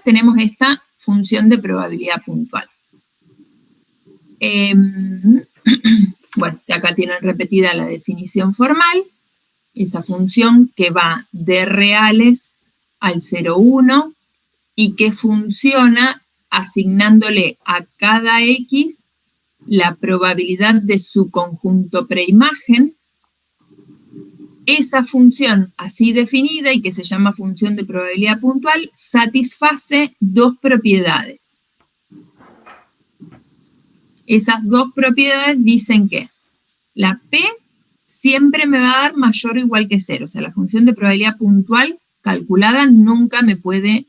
tenemos esta función de probabilidad puntual. Bueno, acá tienen repetida la definición formal, esa función que va de reales al 0,1 y que funciona asignándole a cada X la probabilidad de su conjunto preimagen. Esa función así definida y que se llama función de probabilidad puntual satisface dos propiedades. Esas dos propiedades dicen que la P siempre me va a dar mayor o igual que 0. O sea, la función de probabilidad puntual calculada nunca me puede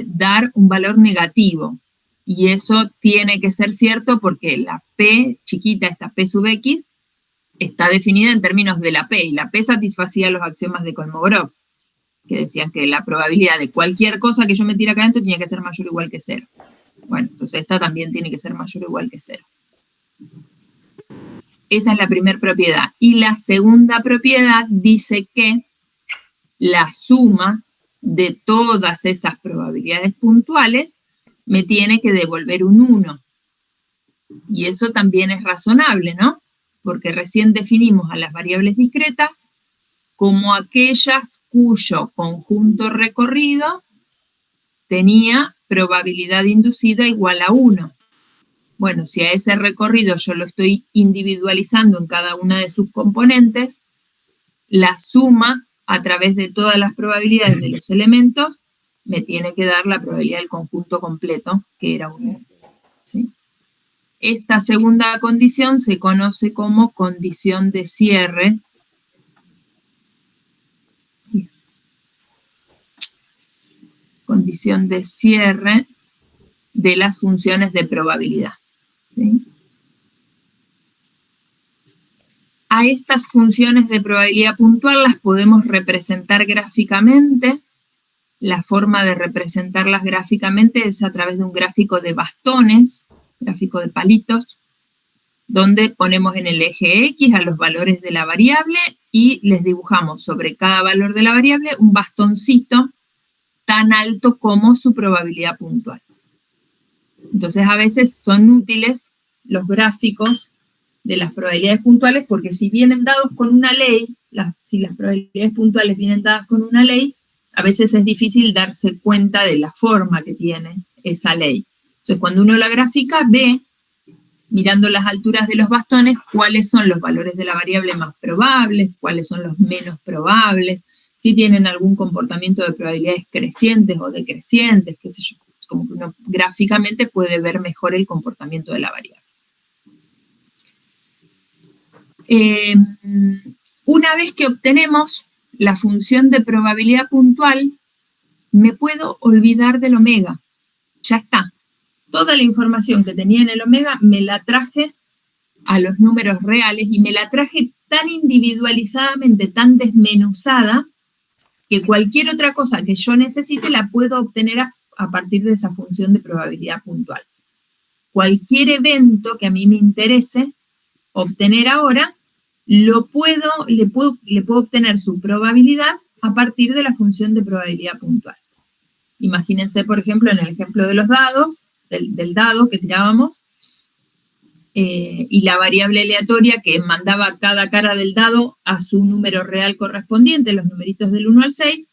dar un valor negativo. Y eso tiene que ser cierto porque la P chiquita, esta P sub X, está definida en términos de la P, y la P satisfacía los axiomas de Kolmogorov, que decían que la probabilidad de cualquier cosa que yo me tire acá adentro tenía que ser mayor o igual que 0. Bueno, entonces esta también tiene que ser mayor o igual que 0. Esa es la primera propiedad. Y la segunda propiedad dice que la suma de todas esas probabilidades puntuales me tiene que devolver un 1. Y eso también es razonable, ¿no? Porque recién definimos a las variables discretas como aquellas cuyo conjunto recorrido tenía probabilidad inducida igual a 1. Bueno, si a ese recorrido yo lo estoy individualizando en cada una de sus componentes, la suma a través de todas las probabilidades de los elementos me tiene que dar la probabilidad del conjunto completo, que era 1. ¿Sí? Esta segunda condición se conoce como condición de cierre. Condición de cierre de las funciones de probabilidad. ¿Sí? A estas funciones de probabilidad puntual las podemos representar gráficamente. La forma de representarlas gráficamente es a través de un gráfico de bastones, gráfico de palitos, donde ponemos en el eje X a los valores de la variable y les dibujamos sobre cada valor de la variable un bastoncito tan alto como su probabilidad puntual. Entonces a veces son útiles los gráficos de las probabilidades puntuales porque si vienen dados con una ley, si las probabilidades puntuales vienen dadas con una ley, a veces es difícil darse cuenta de la forma que tiene esa ley. Entonces cuando uno la grafica ve, mirando las alturas de los bastones, cuáles son los valores de la variable más probables, cuáles son los menos probables, si tienen algún comportamiento de probabilidades crecientes o decrecientes, qué sé yo, como que uno gráficamente puede ver mejor el comportamiento de la variable. Una vez que obtenemos la función de probabilidad puntual, me puedo olvidar del omega. Ya está. Toda la información que tenía en el omega me la traje a los números reales y me la traje tan individualizadamente, tan desmenuzada, que cualquier otra cosa que yo necesite la puedo obtener a partir de esa función de probabilidad puntual. Cualquier evento que a mí me interese obtener ahora, le puedo obtener su probabilidad a partir de la función de probabilidad puntual. Imagínense, por ejemplo, en el ejemplo de los dados, del dado que tirábamos, y la variable aleatoria que mandaba cada cara del dado a su número real correspondiente, los numeritos del 1 al 6,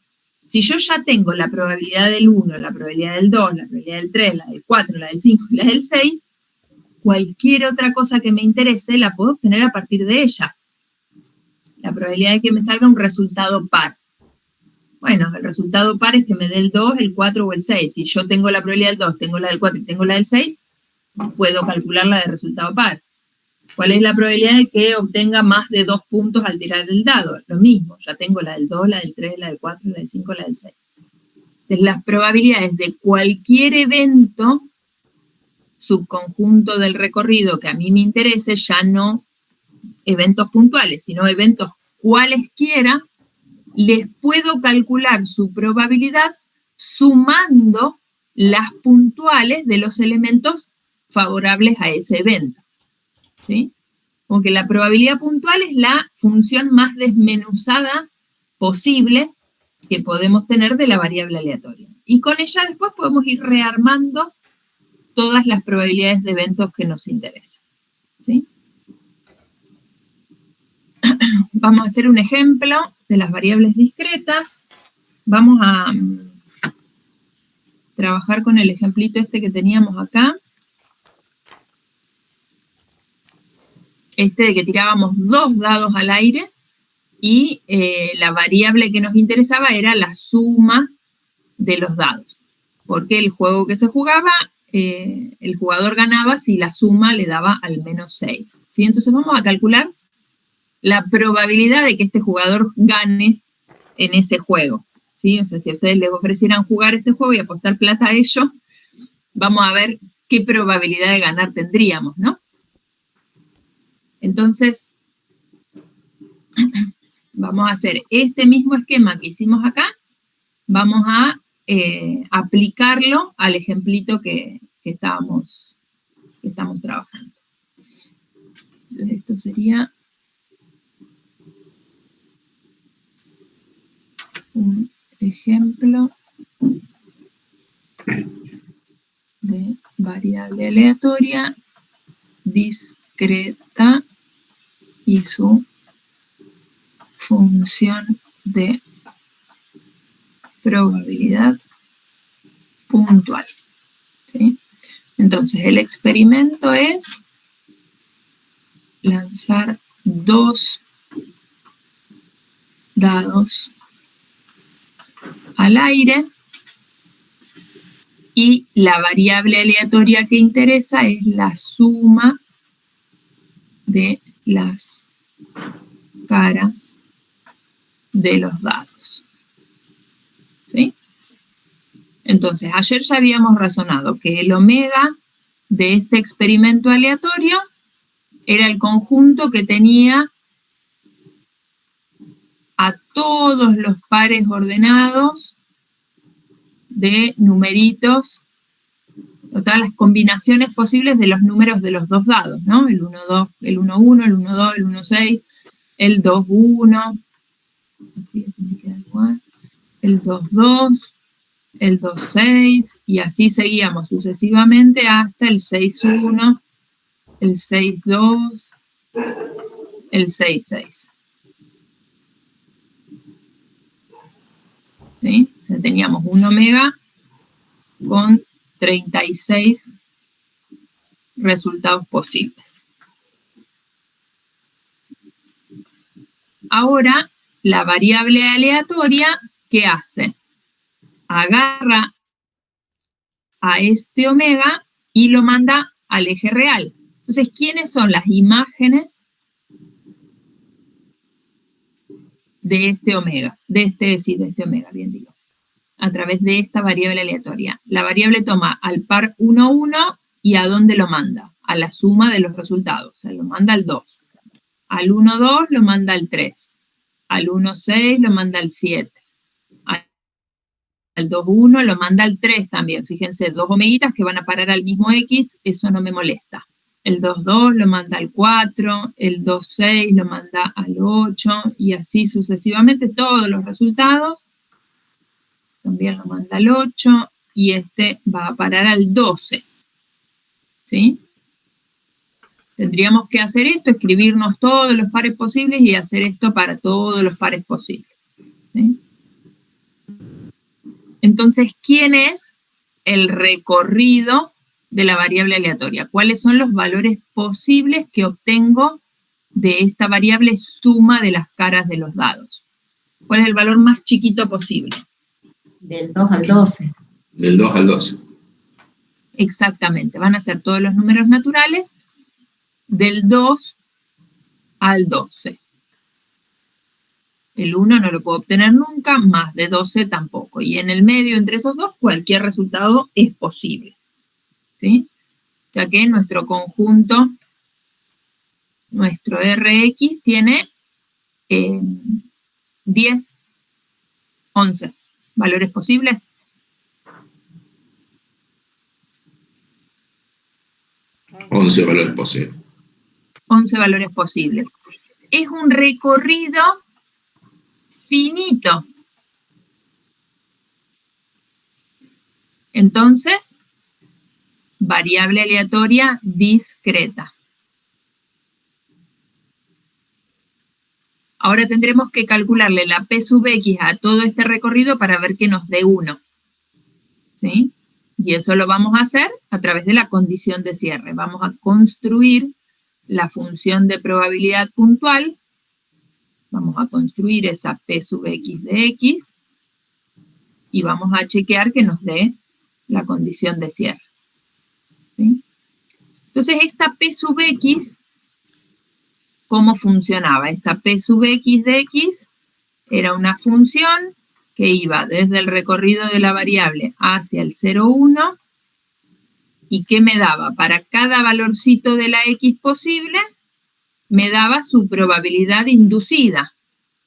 si yo ya tengo la probabilidad del 1, la probabilidad del 2, la probabilidad del 3, la del 4, la del 5 y la del 6, cualquier otra cosa que me interese la puedo obtener a partir de ellas. La probabilidad de que me salga un resultado par. Bueno, el resultado par es que me dé el 2, el 4 o el 6. Si yo tengo la probabilidad del 2, tengo la del 4 y tengo la del 6, puedo calcular la de resultado par. ¿Cuál es la probabilidad de que obtenga más de 2 puntos al tirar el dado? Lo mismo, ya tengo la del 2, la del 3, la del 4, la del 5, la del 6. Entonces, las probabilidades de cualquier evento, subconjunto del recorrido que a mí me interese, ya no eventos puntuales, sino eventos cualesquiera, les puedo calcular su probabilidad sumando las puntuales de los elementos favorables a ese evento. ¿Sí? Como que la probabilidad puntual es la función más desmenuzada posible que podemos tener de la variable aleatoria. y con ella después podemos ir rearmando todas las probabilidades de eventos que nos interesan, ¿sí? Vamos a hacer un ejemplo de las variables discretas. Vamos a trabajar con el ejemplito este que teníamos acá. Este de que tirábamos 2 dados al aire y la variable que nos interesaba era la suma de los dados. Porque el juego que se jugaba, el jugador ganaba si la suma le daba al menos 6. ¿Sí? Entonces vamos a calcular la probabilidad de que este jugador gane en ese juego. ¿Sí? O sea, si a ustedes les ofrecieran jugar este juego y apostar plata a ello, vamos a ver qué probabilidad de ganar tendríamos, ¿no? Entonces, vamos a hacer este mismo esquema que hicimos acá, vamos a aplicarlo al ejemplito que estamos trabajando. Entonces, esto sería un ejemplo de variable aleatoria discreta y su función de probabilidad puntual. ¿Sí? Entonces, el experimento es lanzar 2 dados al aire y la variable aleatoria que interesa es la suma de las caras de los dados. ¿Sí? Entonces, ayer ya habíamos razonado que el omega de este experimento aleatorio era el conjunto que tenía a todos los pares ordenados de numeritos, o todas las combinaciones posibles de los números de los 2 dados, ¿no? El 1, 2, el 1, 1, el 1, 2, el 1, 6, el 2, 1, así me queda igual, el 2, 2, el 2, 6, y así seguíamos sucesivamente hasta el 6, 1, el 6, 2, el 6, 6. ¿Sí? O sea, teníamos un omega con 36 resultados posibles. Ahora, la variable aleatoria, ¿qué hace? Agarra a este omega y lo manda al eje real. Entonces, ¿quiénes son las imágenes de este omega? De este omega, bien digo. A través de esta variable aleatoria. La variable toma al par 1, 1 y ¿a dónde lo manda? A la suma de los resultados. O sea, lo manda al 2. Al 1, 2 lo manda al 3. Al 1, 6 lo manda al 7. Al 2, 1 lo manda al 3 también. Fíjense, 2 omeguitas que van a parar al mismo X, eso no me molesta. El 2, 2 lo manda al 4, el 2, 6 lo manda al 8 y así sucesivamente todos los resultados. También lo manda al 8 y este va a parar al 12. ¿Sí? Tendríamos que hacer esto, escribirnos todos los pares posibles y hacer esto para todos los pares posibles. ¿Sí? Entonces, ¿quién es el recorrido de la variable aleatoria? ¿Cuáles son los valores posibles que obtengo de esta variable suma de las caras de los dados? ¿Cuál es el valor más chiquito posible? Del 2 al 12. Del 2 al 12. Exactamente, van a ser todos los números naturales del 2 al 12. El 1 no lo puedo obtener nunca, más de 12 tampoco. Y en el medio, entre esos dos, cualquier resultado es posible. ¿Sí? Ya que nuestro conjunto, nuestro Rx, tiene 10, 11 valores posibles. 11 valores posibles. 11 valores posibles. Es un recorrido finito. Entonces, variable aleatoria discreta. Ahora tendremos que calcularle la P sub X a todo este recorrido para ver que nos dé 1. ¿Sí? Y eso lo vamos a hacer a través de la condición de cierre. Vamos a construir la función de probabilidad puntual. Vamos a construir esa P sub X de X. Y vamos a chequear que nos dé la condición de cierre. ¿Sí? Entonces, esta P sub X, ¿cómo funcionaba? Esta P sub X de X era una función que iba desde el recorrido de la variable hacia el 0, 1, y que me daba para cada valorcito de la X posible, me daba su probabilidad inducida,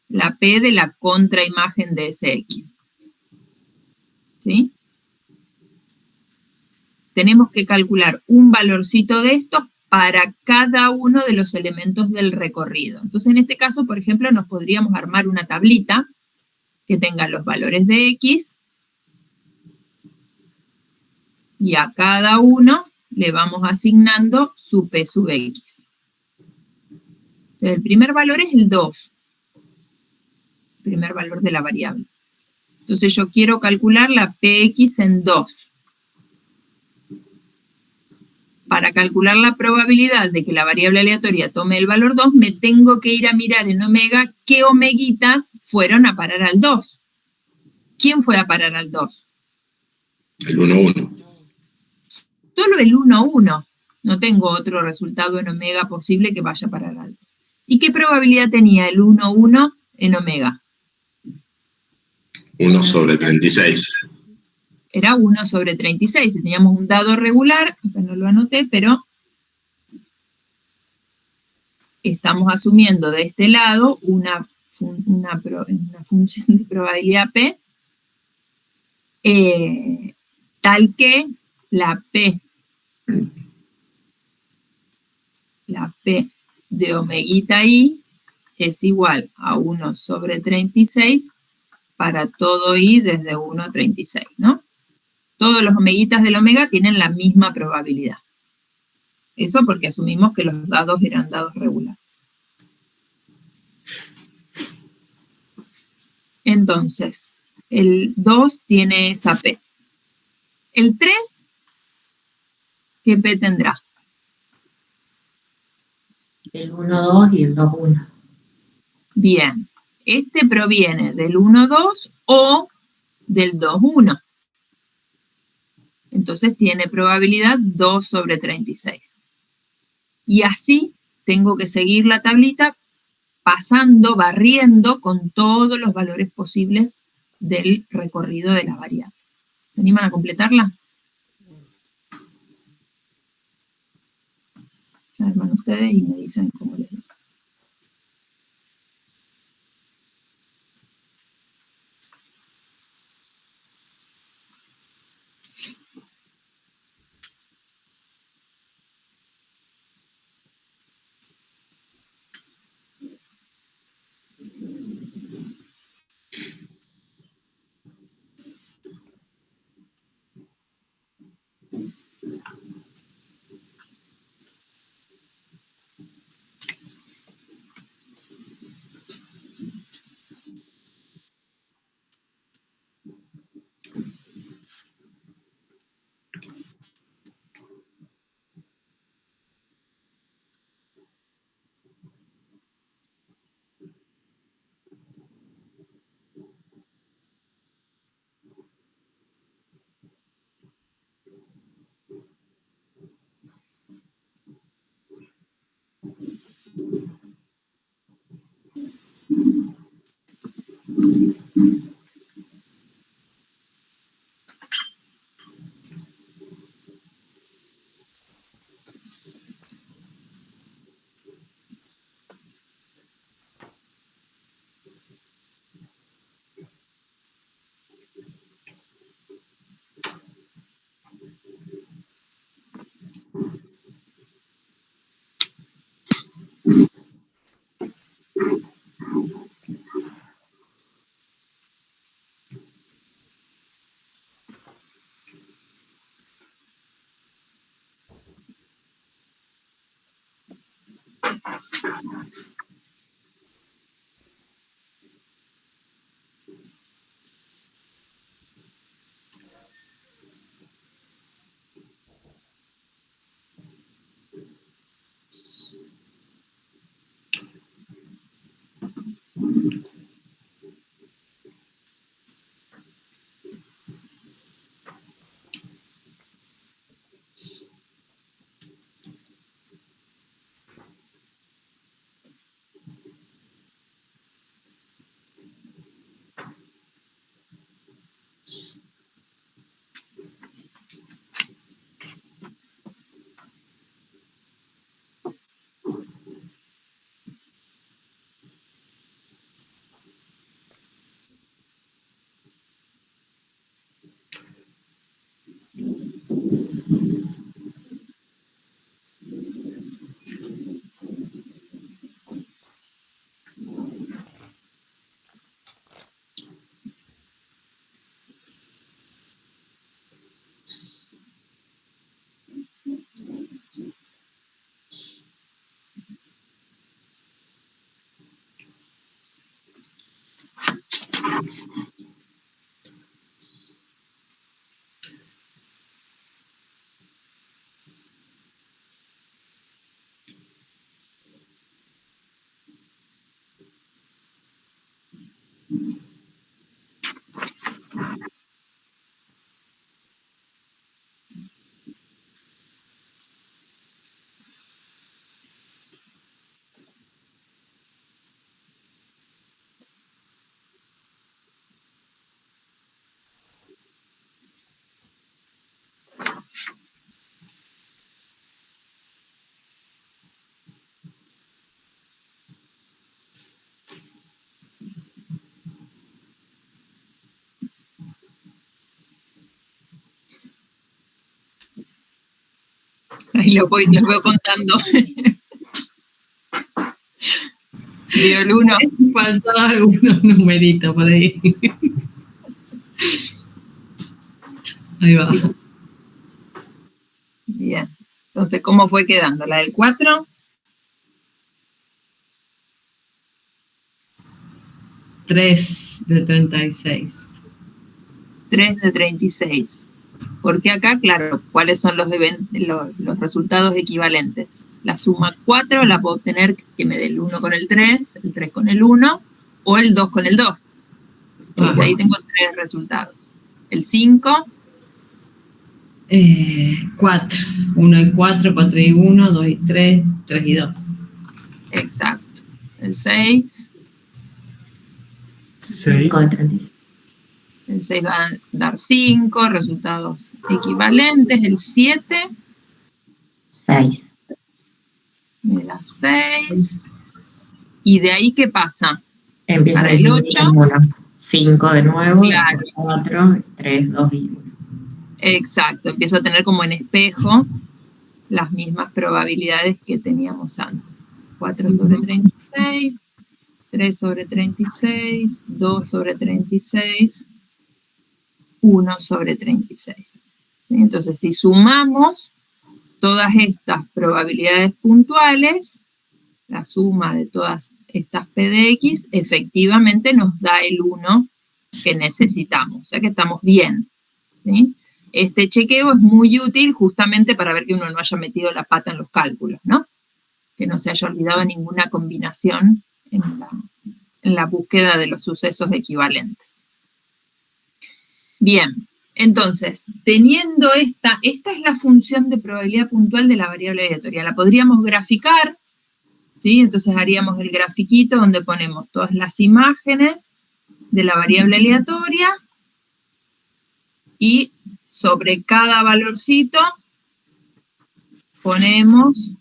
la P de la contraimagen de ese X. ¿Sí? Tenemos que calcular un valorcito de estos para cada uno de los elementos del recorrido. Entonces, en este caso, por ejemplo, nos podríamos armar una tablita que tenga los valores de X y a cada uno le vamos asignando su P sub X. Entonces, el primer valor es el 2, el primer valor de la variable. Entonces, yo quiero calcular la PX en 2. Para calcular la probabilidad de que la variable aleatoria tome el valor 2, me tengo que ir a mirar en omega qué omeguitas fueron a parar al 2. ¿Quién fue a parar al 2? El 1, 1. Solo el 1, 1. No tengo otro resultado en omega posible que vaya a parar al 2. ¿Y qué probabilidad tenía el 1, 1 en omega? 1 sobre 36. Era 1 sobre 36. Si teníamos un dado regular, acá no lo anoté, pero estamos asumiendo de este lado una función de probabilidad P, tal que la P de omeguita I es igual a 1 sobre 36 para todo I desde 1 a 36, ¿no? Todos los omeguitas del omega tienen la misma probabilidad. Eso porque asumimos que los dados eran dados regulares. Entonces, el 2 tiene esa P. El 3, ¿qué P tendrá? El 1, 2 y el 2, 1. Bien, este proviene del 1, 2 o del 2, 1. Entonces tiene probabilidad 2 sobre 36. Y así tengo que seguir la tablita pasando, barriendo con todos los valores posibles del recorrido de la variable. ¿Se animan a completarla? Se arman ustedes y me dicen cómo les va. Ahí los veo contando. Dio el 1. Faltaba algunos numeritos por ahí. Ahí va. Bien. Entonces, ¿cómo fue quedando? La del 4. 3 de 36. 3 de 36. Porque acá, claro, ¿cuáles son los resultados equivalentes? La suma 4 la puedo obtener que me dé el 1 con el 3 con el 1, o el 2 con el 2. Entonces ahí tengo 3 resultados. El 5. 4. 1 y 4, 4 y 1, 2 y 3, 3 y 2. Exacto. El 6. 6. El 6 va a dar 5, resultados equivalentes. El 7. 6. Me da 6. ¿Y de ahí qué pasa? Empieza Para el 8. 5 de nuevo, Claro. 4, 3, 2 y 1. Exacto, empiezo a tener como en espejo las mismas probabilidades que teníamos antes. 4 sobre 36, 3 sobre 36, 2 sobre 36, 1 sobre 36. Entonces, si sumamos todas estas probabilidades puntuales, la suma de todas estas P de X, efectivamente nos da el 1 que necesitamos, o sea que estamos bien, ¿sí? Este chequeo es muy útil justamente para ver que uno no haya metido la pata en los cálculos, ¿no? Que no se haya olvidado ninguna combinación en la búsqueda de los sucesos equivalentes. Bien, entonces, teniendo esta es la función de probabilidad puntual de la variable aleatoria. La podríamos graficar, ¿sí? Entonces haríamos el grafiquito donde ponemos todas las imágenes de la variable aleatoria y sobre cada valorcito ponemos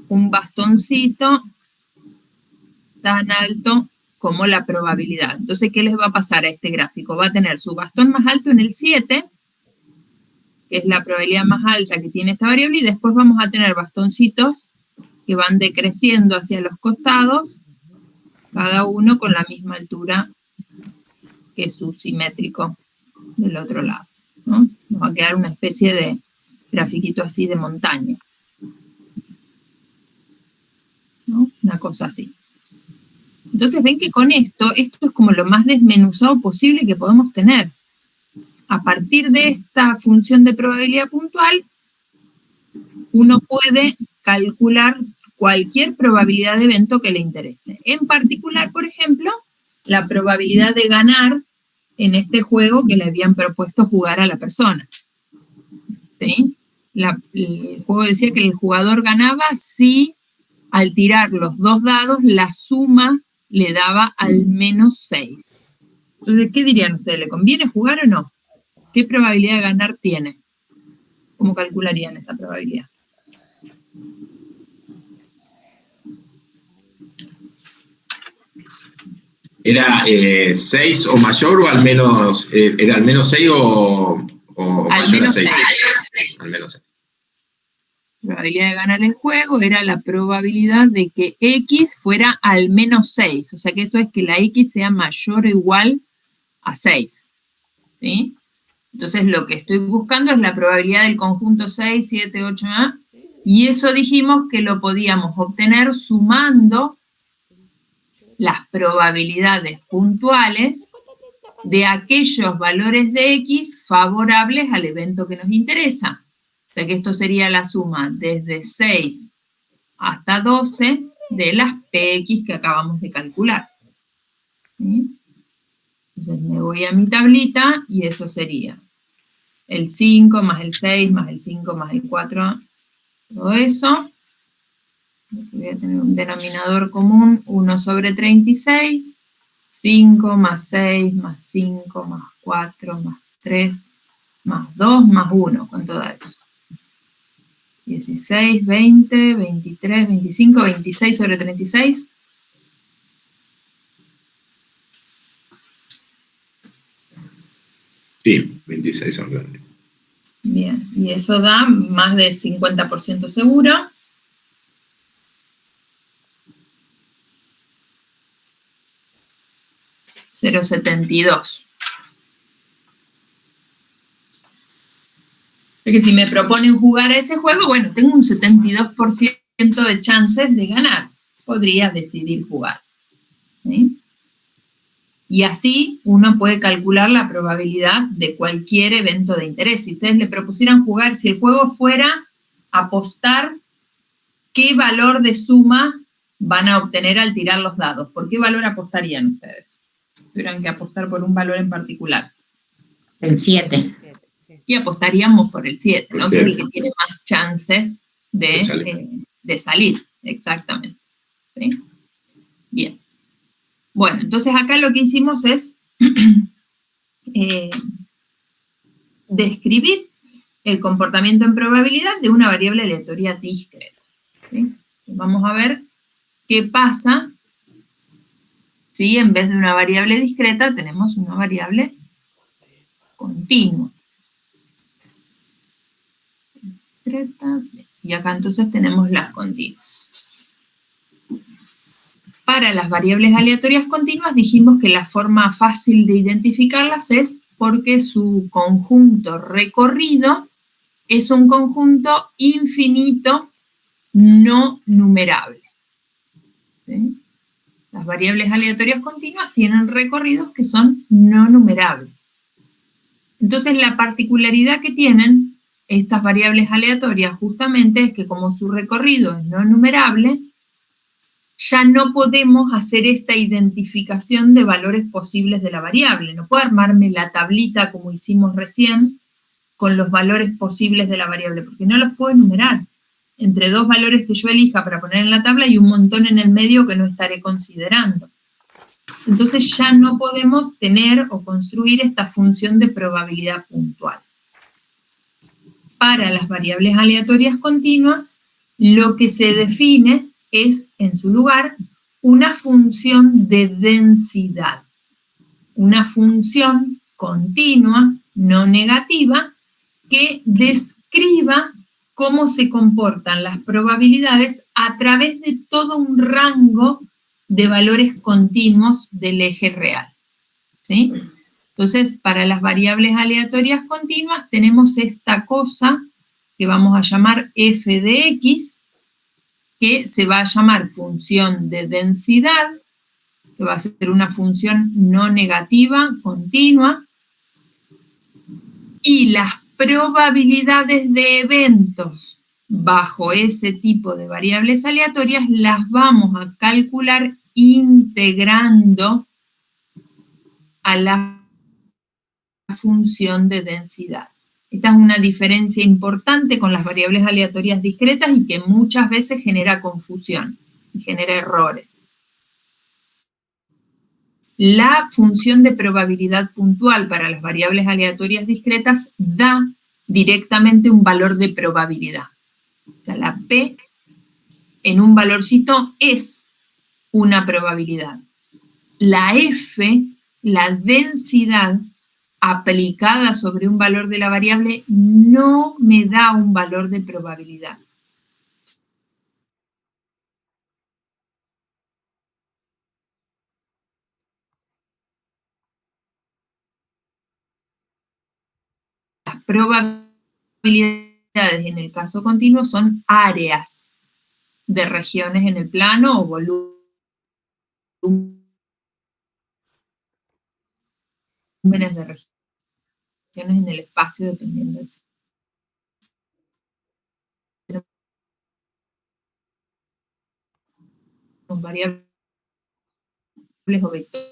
un bastoncito tan alto como la probabilidad. Entonces, ¿qué les va a pasar a este gráfico? Va a tener su bastón más alto en el 7, que es la probabilidad más alta que tiene esta variable, y después vamos a tener bastoncitos que van decreciendo hacia los costados, cada uno con la misma altura que su simétrico del otro lado, ¿no? Nos va a quedar una especie de grafiquito así de montaña, ¿no? Una cosa así. Entonces ven que con esto es como lo más desmenuzado posible que podemos tener. A partir de esta función de probabilidad puntual, uno puede calcular cualquier probabilidad de evento que le interese. En particular, por ejemplo, la probabilidad de ganar en este juego que le habían propuesto jugar a la persona. ¿Sí? El juego decía que el jugador ganaba si al tirar los 2 dados la suma le daba al menos 6. Entonces, ¿qué dirían ustedes? ¿Le conviene jugar o no? ¿Qué probabilidad de ganar tiene? ¿Cómo calcularían esa probabilidad? ¿Era 6 o mayor o al menos, era al menos 6 o Al mayor a menos 6? 6. Al menos 6. La probabilidad de ganar el juego era la probabilidad de que X fuera al menos 6. O sea que eso es que la X sea mayor o igual a 6. ¿Sí? Entonces lo que estoy buscando es la probabilidad del conjunto 6, 7, 8, y eso dijimos que lo podíamos obtener sumando las probabilidades puntuales de aquellos valores de X favorables al evento que nos interesa. O sea que esto sería la suma desde 6 hasta 12 de las PX que acabamos de calcular. ¿sí? Entonces me voy a mi tablita y eso sería el 5 más el 6 más el 5 más el 4, todo eso. Voy a tener un denominador común, 1 sobre 36, 5 más 6 más 5 más 4 más 3 más 2 más 1. ¿Cuánto da eso? 16, 20, 23, 25, 26 sobre 36. Sí, 26 son grandes. Bien, y eso da más de 50% seguro. $0,72. Que si me proponen jugar a ese juego, bueno, tengo un 72% de chances de ganar. Podría decidir jugar. ¿Sí? Y así uno puede calcular la probabilidad de cualquier evento de interés. Si ustedes le propusieran jugar, si el juego fuera apostar, ¿qué valor de suma van a obtener al tirar los dados? ¿Por qué valor apostarían ustedes? Tuvieran que apostar por un valor en particular. El 7. Y apostaríamos por el 7, ¿no? El Que es el 7. que tiene más chances de salir. Exactamente. ¿Sí? Bien. Bueno, entonces acá lo que hicimos es describir el comportamiento en probabilidad de una variable aleatoria discreta. ¿Sí? Vamos a ver qué pasa si en vez de una variable discreta tenemos una variable continua. Y acá entonces tenemos las continuas. Para las variables aleatorias continuas dijimos que la forma fácil de identificarlas es porque su conjunto recorrido es un conjunto infinito no numerable. ¿Sí? Las variables aleatorias continuas tienen recorridos que son no numerables. Entonces la particularidad que tienen estas variables aleatorias justamente es que como su recorrido es no numerable, ya no podemos hacer esta identificación de valores posibles de la variable. No puedo armarme la tablita como hicimos recién con los valores posibles de la variable, porque no los puedo enumerar. Entre dos valores que yo elija para poner en la tabla hay un montón en el medio que no estaré considerando. Entonces ya no podemos tener o construir esta función de probabilidad puntual. Para las variables aleatorias continuas, lo que se define es, en su lugar, una función de densidad. Una función continua, no negativa, que describa cómo se comportan las probabilidades a través de todo un rango de valores continuos del eje real. ¿Sí? Entonces, para las variables aleatorias continuas tenemos esta cosa que vamos a llamar f de x, que se va a llamar función de densidad, que va a ser una función no negativa, continua, y las probabilidades de eventos bajo ese tipo de variables aleatorias las vamos a calcular integrando a la función de densidad. Esta es una diferencia importante con las variables aleatorias discretas y que muchas veces genera confusión y genera errores. La función de probabilidad puntual para las variables aleatorias discretas da directamente un valor de probabilidad. O sea, la P en un valorcito es una probabilidad. La F, la densidad aplicada sobre un valor de la variable, no me da un valor de probabilidad. Las probabilidades en el caso continuo son áreas de regiones en el plano o volúmenes de regiones en el espacio dependiendo del sistema. Variables o vectores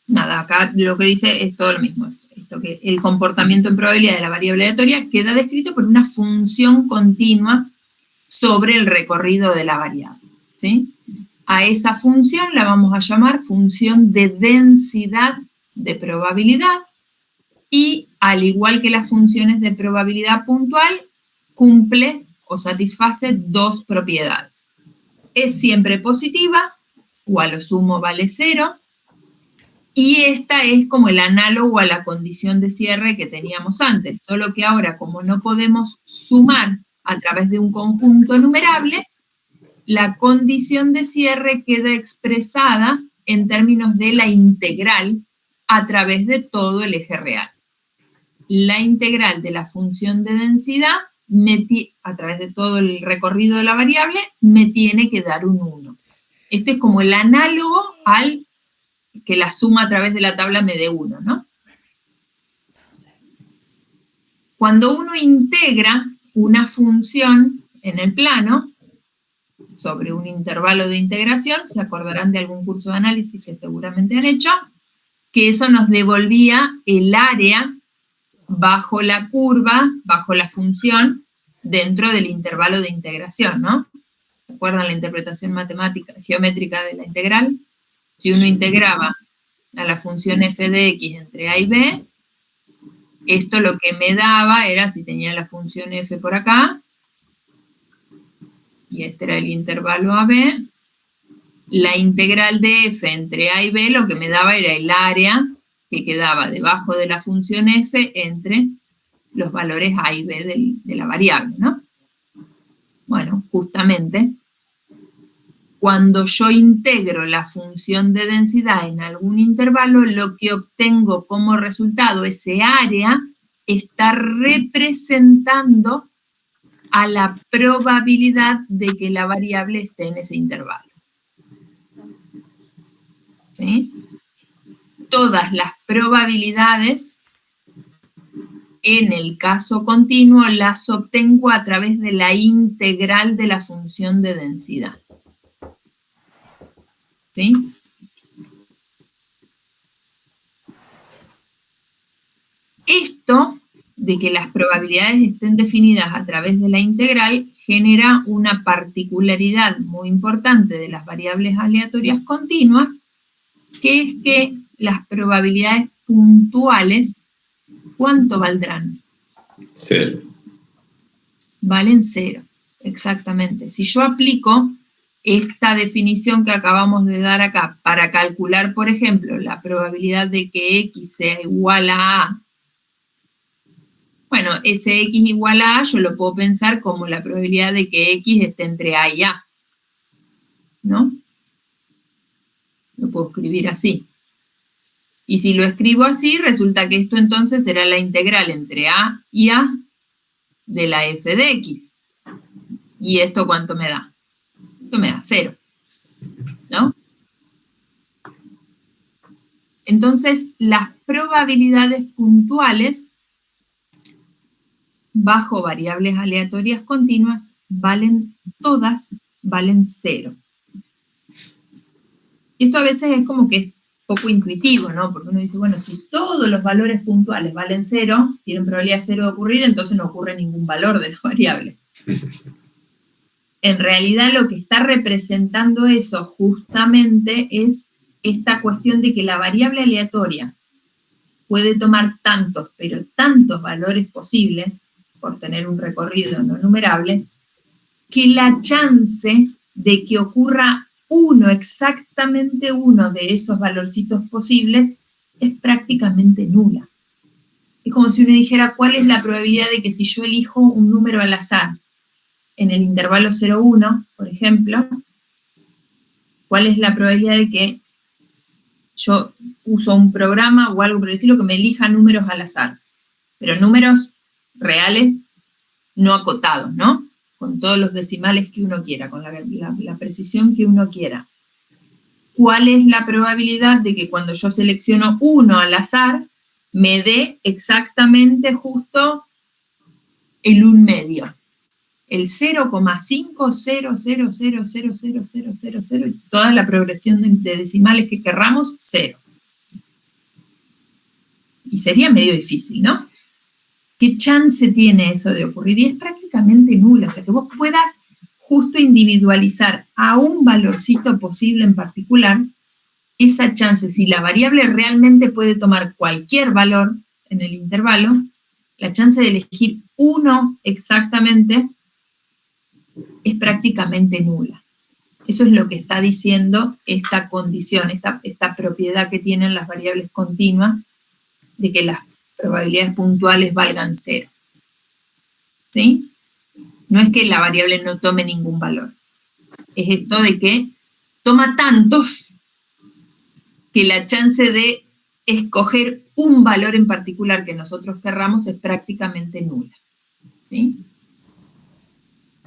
Nada, acá lo que dice es todo lo mismo. Esto que el comportamiento en probabilidad de la variable aleatoria queda descrito por una función continua sobre el recorrido de la variable, ¿sí? A esa función la vamos a llamar función de densidad de probabilidad y, al igual que las funciones de probabilidad puntual, cumple o satisface dos propiedades. Es siempre positiva, o a lo sumo vale 0, y esta es como el análogo a la condición de cierre que teníamos antes, solo que ahora, como no podemos sumar a través de un conjunto numerable, la condición de cierre queda expresada en términos de la integral a través de todo el eje real. La integral de la función de densidad, a través de todo el recorrido de la variable, me tiene que dar un 1. Este es como el análogo al que la suma a través de la tabla me dé 1, ¿no? Cuando uno integra una función en el plano sobre un intervalo de integración, se acordarán de algún curso de análisis que seguramente han hecho, que eso nos devolvía el área bajo la curva, bajo la función, dentro del intervalo de integración, ¿no? ¿Recuerdan la interpretación matemática, geométrica de la integral? Si uno integraba a la función f de x entre a y b, esto lo que me daba era, si tenía la función f por acá, y este era el intervalo AB, la integral de f entre a y b lo que me daba era el área que quedaba debajo de la función f entre los valores a y b de la variable, ¿no? Bueno, justamente, cuando yo integro la función de densidad en algún intervalo, lo que obtengo como resultado, ese área, está representando a la probabilidad de que la variable esté en ese intervalo. ¿Sí? Todas las probabilidades, en el caso continuo, las obtengo a través de la integral de la función de densidad. ¿Sí? Esto de que las probabilidades estén definidas a través de la integral genera una particularidad muy importante de las variables aleatorias continuas, que es que las probabilidades puntuales, ¿cuánto valdrán? 0. Valen 0, exactamente. Si yo aplico esta definición que acabamos de dar acá para calcular, por ejemplo, la probabilidad de que x sea igual a a, bueno, ese x igual a yo lo puedo pensar como la probabilidad de que x esté entre a y a, ¿no? Lo puedo escribir así. Y si lo escribo así, resulta que esto entonces será la integral entre a y a de la f de x. ¿Y esto cuánto me da? Esto me da 0, ¿no? Entonces, las probabilidades puntuales bajo variables aleatorias continuas todas valen 0. Y esto a veces es como que es poco intuitivo, ¿no? Porque uno dice, bueno, si todos los valores puntuales valen 0, tienen probabilidad 0 de ocurrir, entonces no ocurre ningún valor de la variable. En realidad lo que está representando eso justamente es esta cuestión de que la variable aleatoria puede tomar tantos, pero tantos valores posibles, por tener un recorrido no numerable, que la chance de que ocurra exactamente uno de esos valorcitos posibles es prácticamente nula. Es como si uno dijera, ¿cuál es la probabilidad de que si yo elijo un número al azar en el intervalo 0,1, por ejemplo, cuál es la probabilidad de que yo uso un programa o algo por el estilo que me elija números al azar? Pero números reales no acotados, ¿no? Con todos los decimales que uno quiera, con la precisión que uno quiera. ¿Cuál es la probabilidad de que cuando yo selecciono uno al azar, me dé exactamente justo el 1/2? el 0,500000000 y toda la progresión de decimales que querramos, 0. Y sería medio difícil, ¿no? ¿Qué chance tiene eso de ocurrir? Y es prácticamente nula, o sea, que vos puedas justo individualizar a un valorcito posible en particular, esa chance, si la variable realmente puede tomar cualquier valor en el intervalo, la chance de elegir uno exactamente es prácticamente nula. Eso es lo que está diciendo esta condición, esta propiedad que tienen las variables continuas de que las probabilidades puntuales valgan 0. ¿Sí? No es que la variable no tome ningún valor. Es esto de que toma tantos que la chance de escoger un valor en particular que nosotros querramos es prácticamente nula. ¿Sí?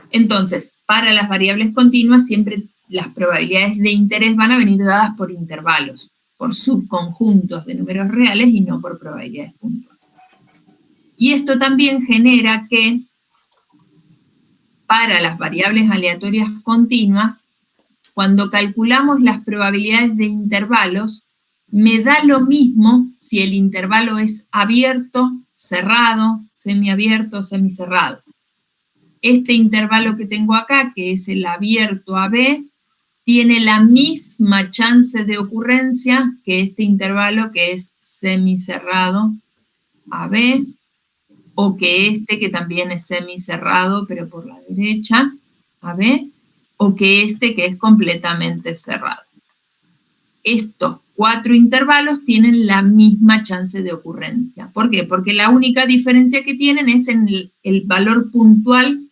Entonces, para las variables continuas, siempre las probabilidades de interés van a venir dadas por intervalos, por subconjuntos de números reales y no por probabilidades puntuales. Y esto también genera que para las variables aleatorias continuas, cuando calculamos las probabilidades de intervalos, me da lo mismo si el intervalo es abierto, cerrado, semiabierto o semicerrado. Este intervalo que tengo acá, que es el abierto AB, tiene la misma chance de ocurrencia que este intervalo que es semicerrado AB, o que este que también es semicerrado, pero por la derecha, AB, o que este que es completamente cerrado. Estos 4 intervalos tienen la misma chance de ocurrencia. ¿Por qué? Porque la única diferencia que tienen es en el valor puntual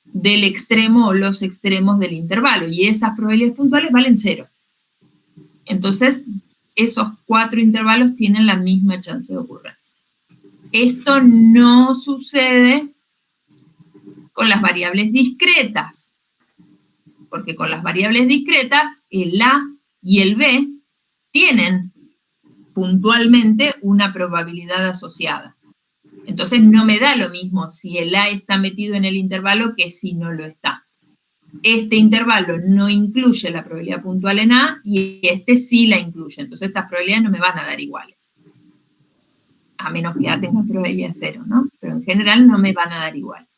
del extremo o los extremos del intervalo, y esas probabilidades puntuales valen 0. Entonces, esos 4 intervalos tienen la misma chance de ocurrencia. Esto no sucede con las variables discretas, porque con las variables discretas, el A y el B tienen puntualmente una probabilidad asociada. Entonces no me da lo mismo si el A está metido en el intervalo que si no lo está. Este intervalo no incluye la probabilidad puntual en A y este sí la incluye. Entonces estas probabilidades no me van a dar iguales. A menos que A tenga probabilidad 0, ¿no? Pero en general no me van a dar iguales.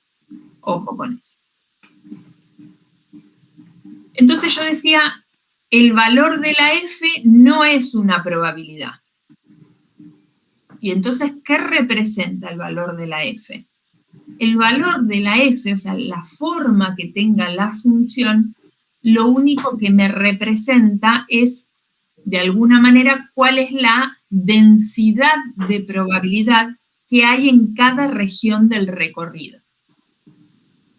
Ojo con eso. Entonces yo decía, el valor de la F no es una probabilidad. Y entonces, ¿qué representa el valor de la F? El valor de la F, o sea, la forma que tenga la función, lo único que me representa es, de alguna manera, cuál es la densidad de probabilidad que hay en cada región del recorrido.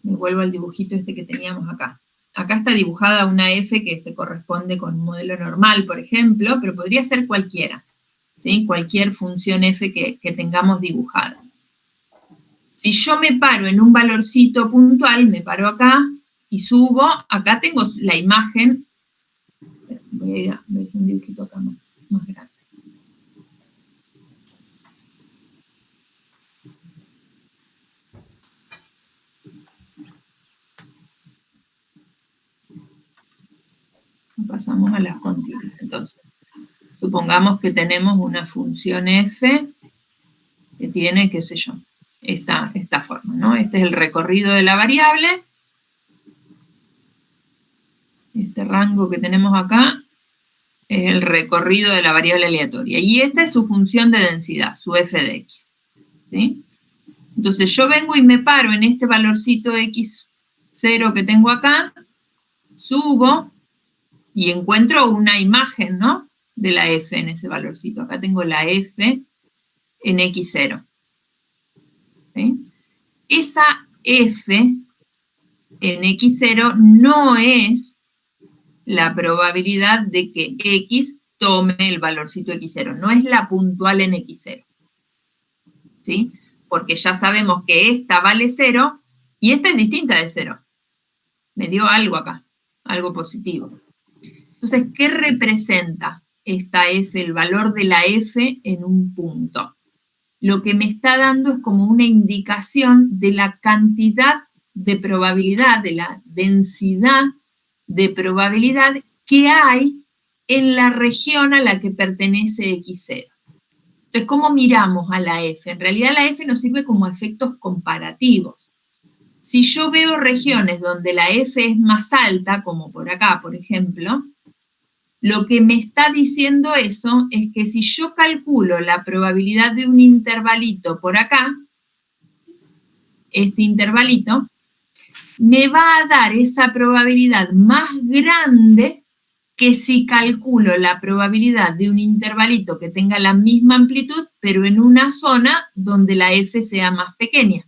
Me vuelvo al dibujito este que teníamos acá. Acá está dibujada una F que se corresponde con un modelo normal, por ejemplo, pero podría ser cualquiera. ¿Sí? Cualquier función F que tengamos dibujada. Si yo me paro en un valorcito puntual, me paro acá y subo, acá tengo la imagen, voy a hacer un dibujito acá más grande. Pasamos a las continuas. Entonces, supongamos que tenemos una función f que tiene, qué sé yo, esta forma, ¿no? Este es el recorrido de la variable. Este rango que tenemos acá es el recorrido de la variable aleatoria. Y esta es su función de densidad, su f de x. ¿Sí? Entonces yo vengo y me paro en este valorcito x0 que tengo acá, subo y encuentro una imagen, ¿no?, de la f en ese valorcito. Acá tengo la f en x0. ¿Sí? Esa f en x0 no es la probabilidad de que x tome el valorcito x0, no es la puntual en x0. ¿Sí? Porque ya sabemos que esta vale 0 y esta es distinta de 0. Me dio algo acá, algo positivo. Entonces, ¿qué representa esta f, el valor de la f en un punto? Lo que me está dando es como una indicación de la cantidad de probabilidad, de la densidad de probabilidad que hay en la región a la que pertenece X0. Entonces, ¿cómo miramos a la F? En realidad la F nos sirve como efectos comparativos. Si yo veo regiones donde la F es más alta, como por acá, por ejemplo, lo que me está diciendo eso es que si yo calculo la probabilidad de un intervalito por acá, este intervalito, me va a dar esa probabilidad más grande que si calculo la probabilidad de un intervalito que tenga la misma amplitud, pero en una zona donde la F sea más pequeña.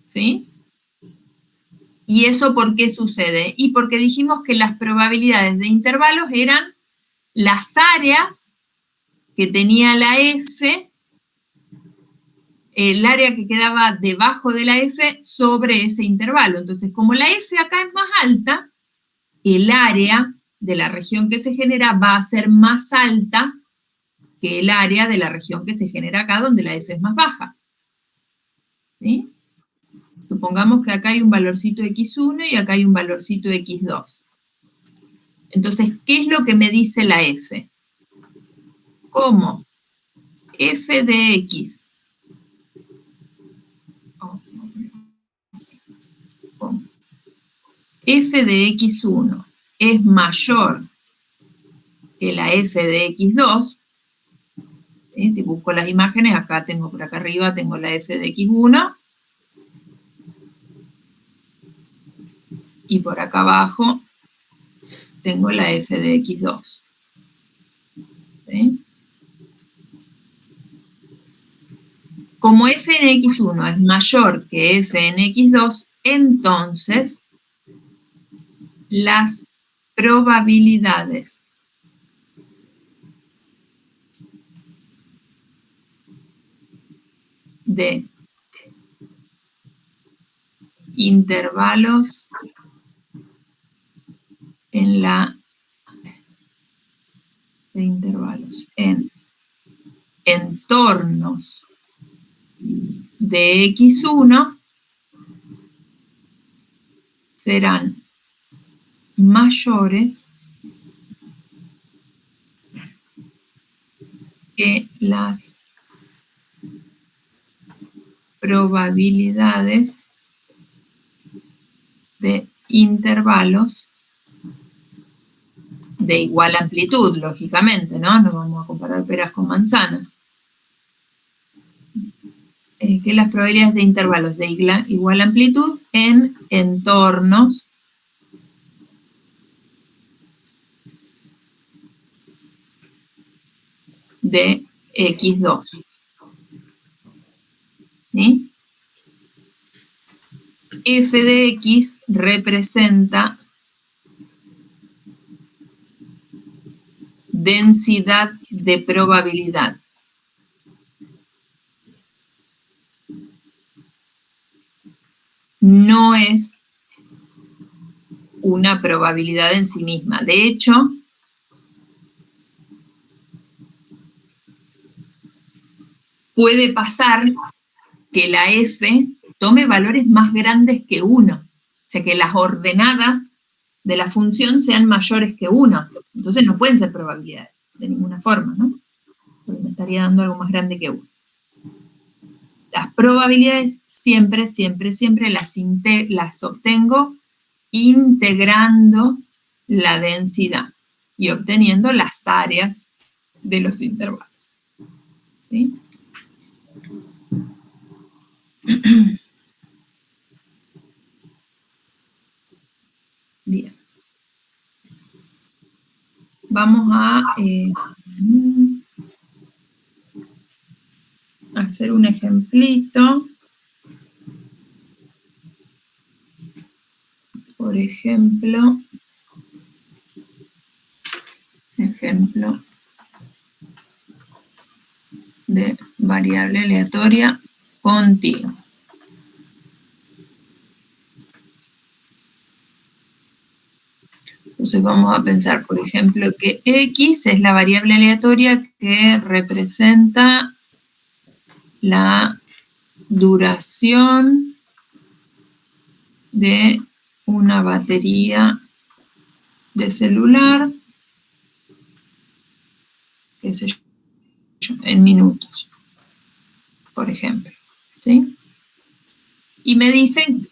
¿Sí? ¿Y eso por qué sucede? Y porque dijimos que las probabilidades de intervalos eran las áreas que tenía la F, el área que quedaba debajo de la F sobre ese intervalo. Entonces, como la F acá es más alta, el área de la región que se genera va a ser más alta que el área de la región que se genera acá, donde la F es más baja. ¿Sí? Supongamos que acá hay un valorcito X1 y acá hay un valorcito X2. Entonces, ¿qué es lo que me dice la F? Como f de X f de X1 es mayor que la f de X2, ¿sí? Si busco las imágenes, acá tengo por acá arriba, tengo la f de X1, y por acá abajo tengo la f de X2. ¿Sí? Como f en X1 es mayor que f en X2, entonces las probabilidades de intervalos en entornos de X1 serán mayores que las probabilidades de intervalos de igual amplitud, lógicamente, ¿no? No vamos a comparar peras con manzanas. Que las probabilidades de intervalos de igual amplitud en entornos de X2. ¿Sí? F de X representa densidad de probabilidad. No es una probabilidad en sí misma. De hecho, puede pasar que la F tome valores más grandes que 1. O sea, que las ordenadas de la función sean mayores que 1. Entonces no pueden ser probabilidades de ninguna forma, ¿no? Porque me estaría dando algo más grande que 1. Las probabilidades siempre las obtengo integrando la densidad y obteniendo las áreas de los intervalos. ¿Sí? Bien. Vamos a hacer un ejemplito. Por ejemplo, de variable aleatoria continua. Entonces vamos a pensar, por ejemplo, que X es la variable aleatoria que representa la duración de una batería de celular, qué sé yo, en minutos, por ejemplo, ¿sí? Y me dicen,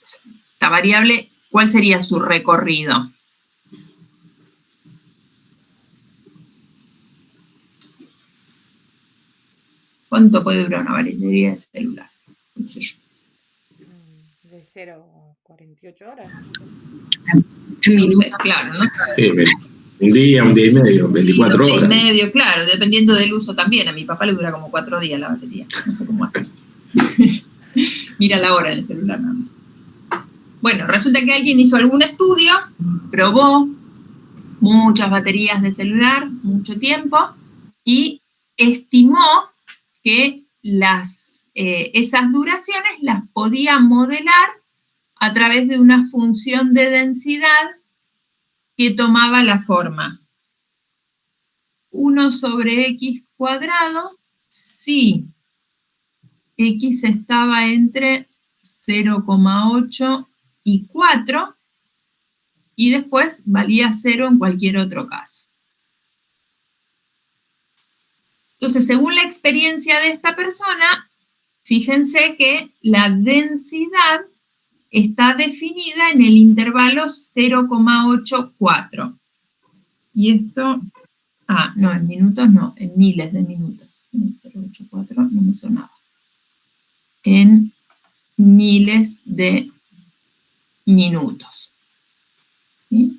esta variable, ¿cuál sería su recorrido? ¿Cuánto puede durar una batería de celular? ¿Qué sé yo? De 0 a 48 horas. En No minutos. sé, claro, no sé. Sí, un día y medio, 24 Un día y horas. medio, claro, dependiendo del uso también. A mi papá le dura como 4 días la batería. No sé cómo hace. Mira la hora en el celular nada más. Bueno, resulta que alguien hizo algún estudio, probó muchas baterías de celular, mucho tiempo, y estimó que esas duraciones las podía modelar a través de una función de densidad que tomaba la forma 1 sobre x cuadrado si x estaba entre 0,8 y 4 y después valía 0 en cualquier otro caso. Entonces, según la experiencia de esta persona, fíjense que la densidad está definida en el intervalo 0,84. Y esto, no, en minutos no, en miles de minutos. 0,84 no me sonaba. En miles de minutos. ¿Sí?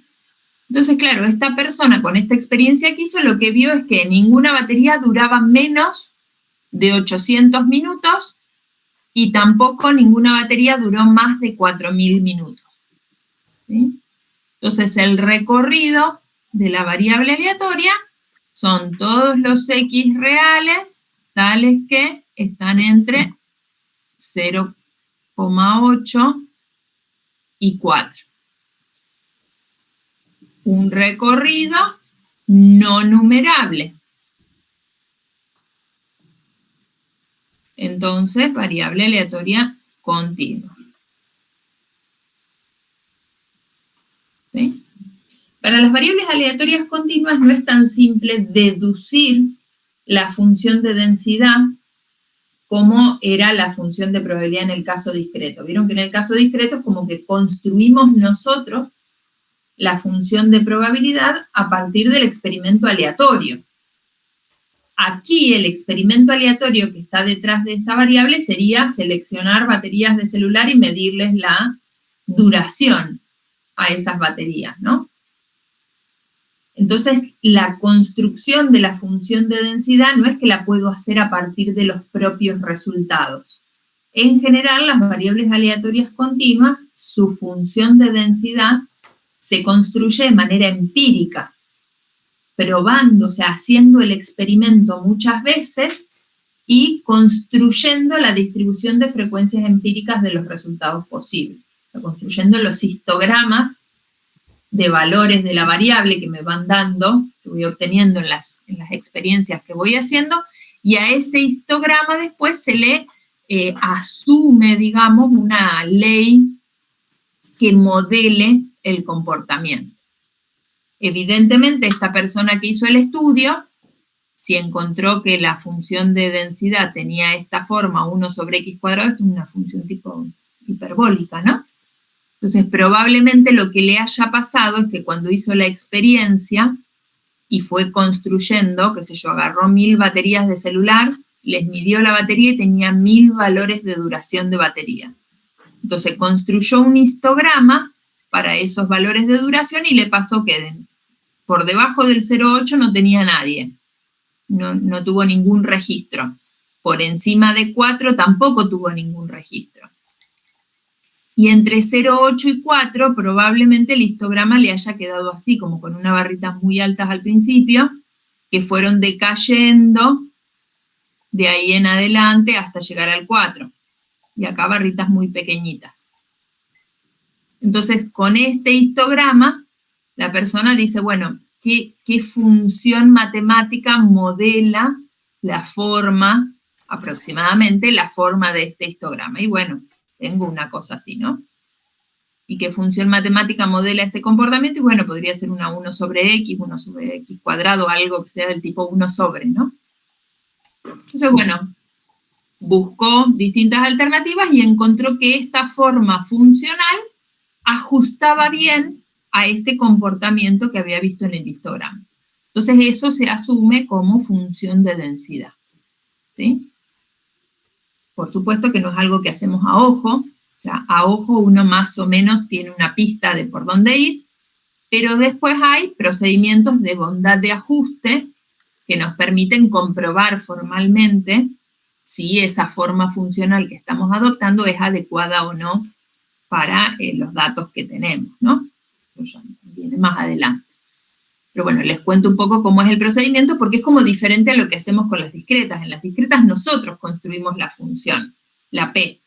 Entonces, claro, esta persona con esta experiencia que hizo, lo que vio es que ninguna batería duraba menos de 800 minutos y tampoco ninguna batería duró más de 4000 minutos. ¿Sí? Entonces, el recorrido de la variable aleatoria son todos los x reales, tales que están entre 0,8 y 4. Un recorrido no numerable. Entonces, variable aleatoria continua. ¿Sí? Para las variables aleatorias continuas no es tan simple deducir la función de densidad como era la función de probabilidad en el caso discreto. Vieron que en el caso discreto es como que construimos nosotros la función de probabilidad a partir del experimento aleatorio. Aquí el experimento aleatorio que está detrás de esta variable sería seleccionar baterías de celular y medirles la duración a esas baterías, ¿no? Entonces, la construcción de la función de densidad no es que la puedo hacer a partir de los propios resultados. En general, las variables aleatorias continuas, su función de densidad se construye de manera empírica, probando, o sea, haciendo el experimento muchas veces y construyendo la distribución de frecuencias empíricas de los resultados posibles, o sea, construyendo los histogramas de valores de la variable que me van dando, que voy obteniendo en las experiencias que voy haciendo, y a ese histograma después se le asume, digamos, una ley que modele el comportamiento. Evidentemente, esta persona que hizo el estudio, si encontró que la función de densidad tenía esta forma, 1 sobre x cuadrado, esto es una función tipo hiperbólica, ¿no? Entonces, probablemente lo que le haya pasado es que cuando hizo la experiencia y fue construyendo, qué sé yo, agarró 1000 baterías de celular, les midió la batería y tenía 1000 valores de duración de batería. Entonces, construyó un histograma para esos valores de duración y le pasó que por debajo del 0,8 no tenía nadie, no tuvo ningún registro. Por encima de 4 tampoco tuvo ningún registro. Y entre 0,8 y 4 probablemente el histograma le haya quedado así, como con unas barritas muy altas al principio, que fueron decayendo de ahí en adelante hasta llegar al 4. Y acá barritas muy pequeñitas. Entonces, con este histograma, la persona dice, bueno, ¿qué función matemática modela la forma aproximadamente la forma de este histograma. Y bueno, tengo una cosa así, ¿no? ¿Y qué función matemática modela este comportamiento? Y bueno, podría ser una 1 sobre x, 1 sobre x cuadrado, algo que sea del tipo 1 sobre, ¿no? Entonces, bueno, buscó distintas alternativas y encontró que esta forma funcional ajustaba bien a este comportamiento que había visto en el histograma. Entonces, eso se asume como función de densidad, ¿sí? Por supuesto que no es algo que hacemos a ojo, o sea, a ojo uno más o menos tiene una pista de por dónde ir, pero después hay procedimientos de bondad de ajuste que nos permiten comprobar formalmente si esa forma funcional que estamos adoptando es adecuada o no para los datos que tenemos, ¿no? Eso ya viene más adelante. Pero bueno, les cuento un poco cómo es el procedimiento porque es como diferente a lo que hacemos con las discretas. En las discretas nosotros construimos la función, la P,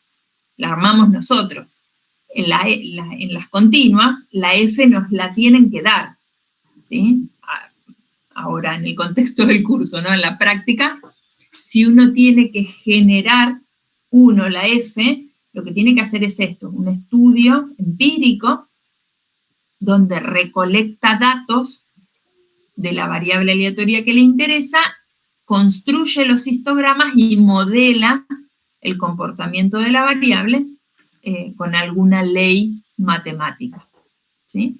la armamos nosotros. En las continuas, la F nos la tienen que dar, ¿sí? Ahora, en el contexto del curso, ¿no? En la práctica, si uno tiene que generar la F, lo que tiene que hacer es esto, un estudio empírico donde recolecta datos de la variable aleatoria que le interesa, construye los histogramas y modela el comportamiento de la variable con alguna ley matemática, ¿sí?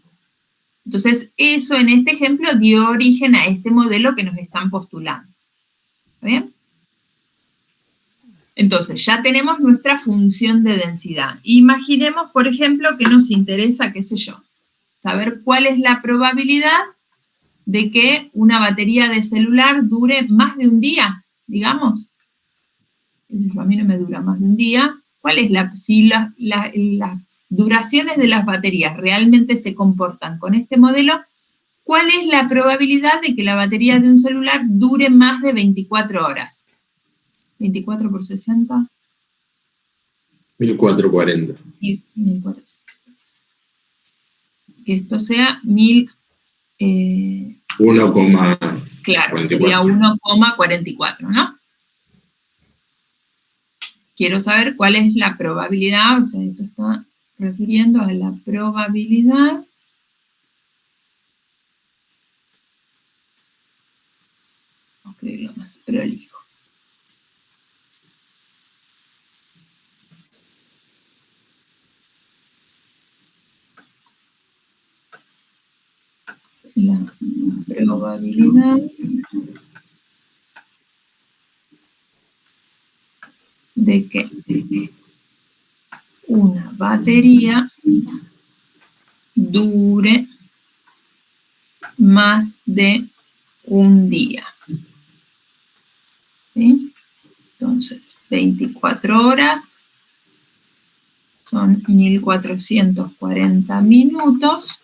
Entonces, eso en este ejemplo dio origen a este modelo que nos están postulando. ¿Está bien? Entonces, ya tenemos nuestra función de densidad. Imaginemos, por ejemplo, que nos interesa, qué sé yo, saber cuál es la probabilidad de que una batería de celular dure más de un día, digamos. A mí no me dura más de un día. ¿Cuál es si las duraciones de las baterías realmente se comportan con este modelo? ¿Cuál es la probabilidad de que la batería de un celular dure más de 24 horas? 24 por 60. 1440. 1440. Que esto sea 1000. 1, claro, 44. sería 1,44, ¿no? Quiero saber cuál es la probabilidad, o sea, esto está refiriendo a la probabilidad vamos a escribirlo más prolijo. La probabilidad de que una batería dure más de un día. ¿Sí? Entonces, 24 horas son 1440 minutos.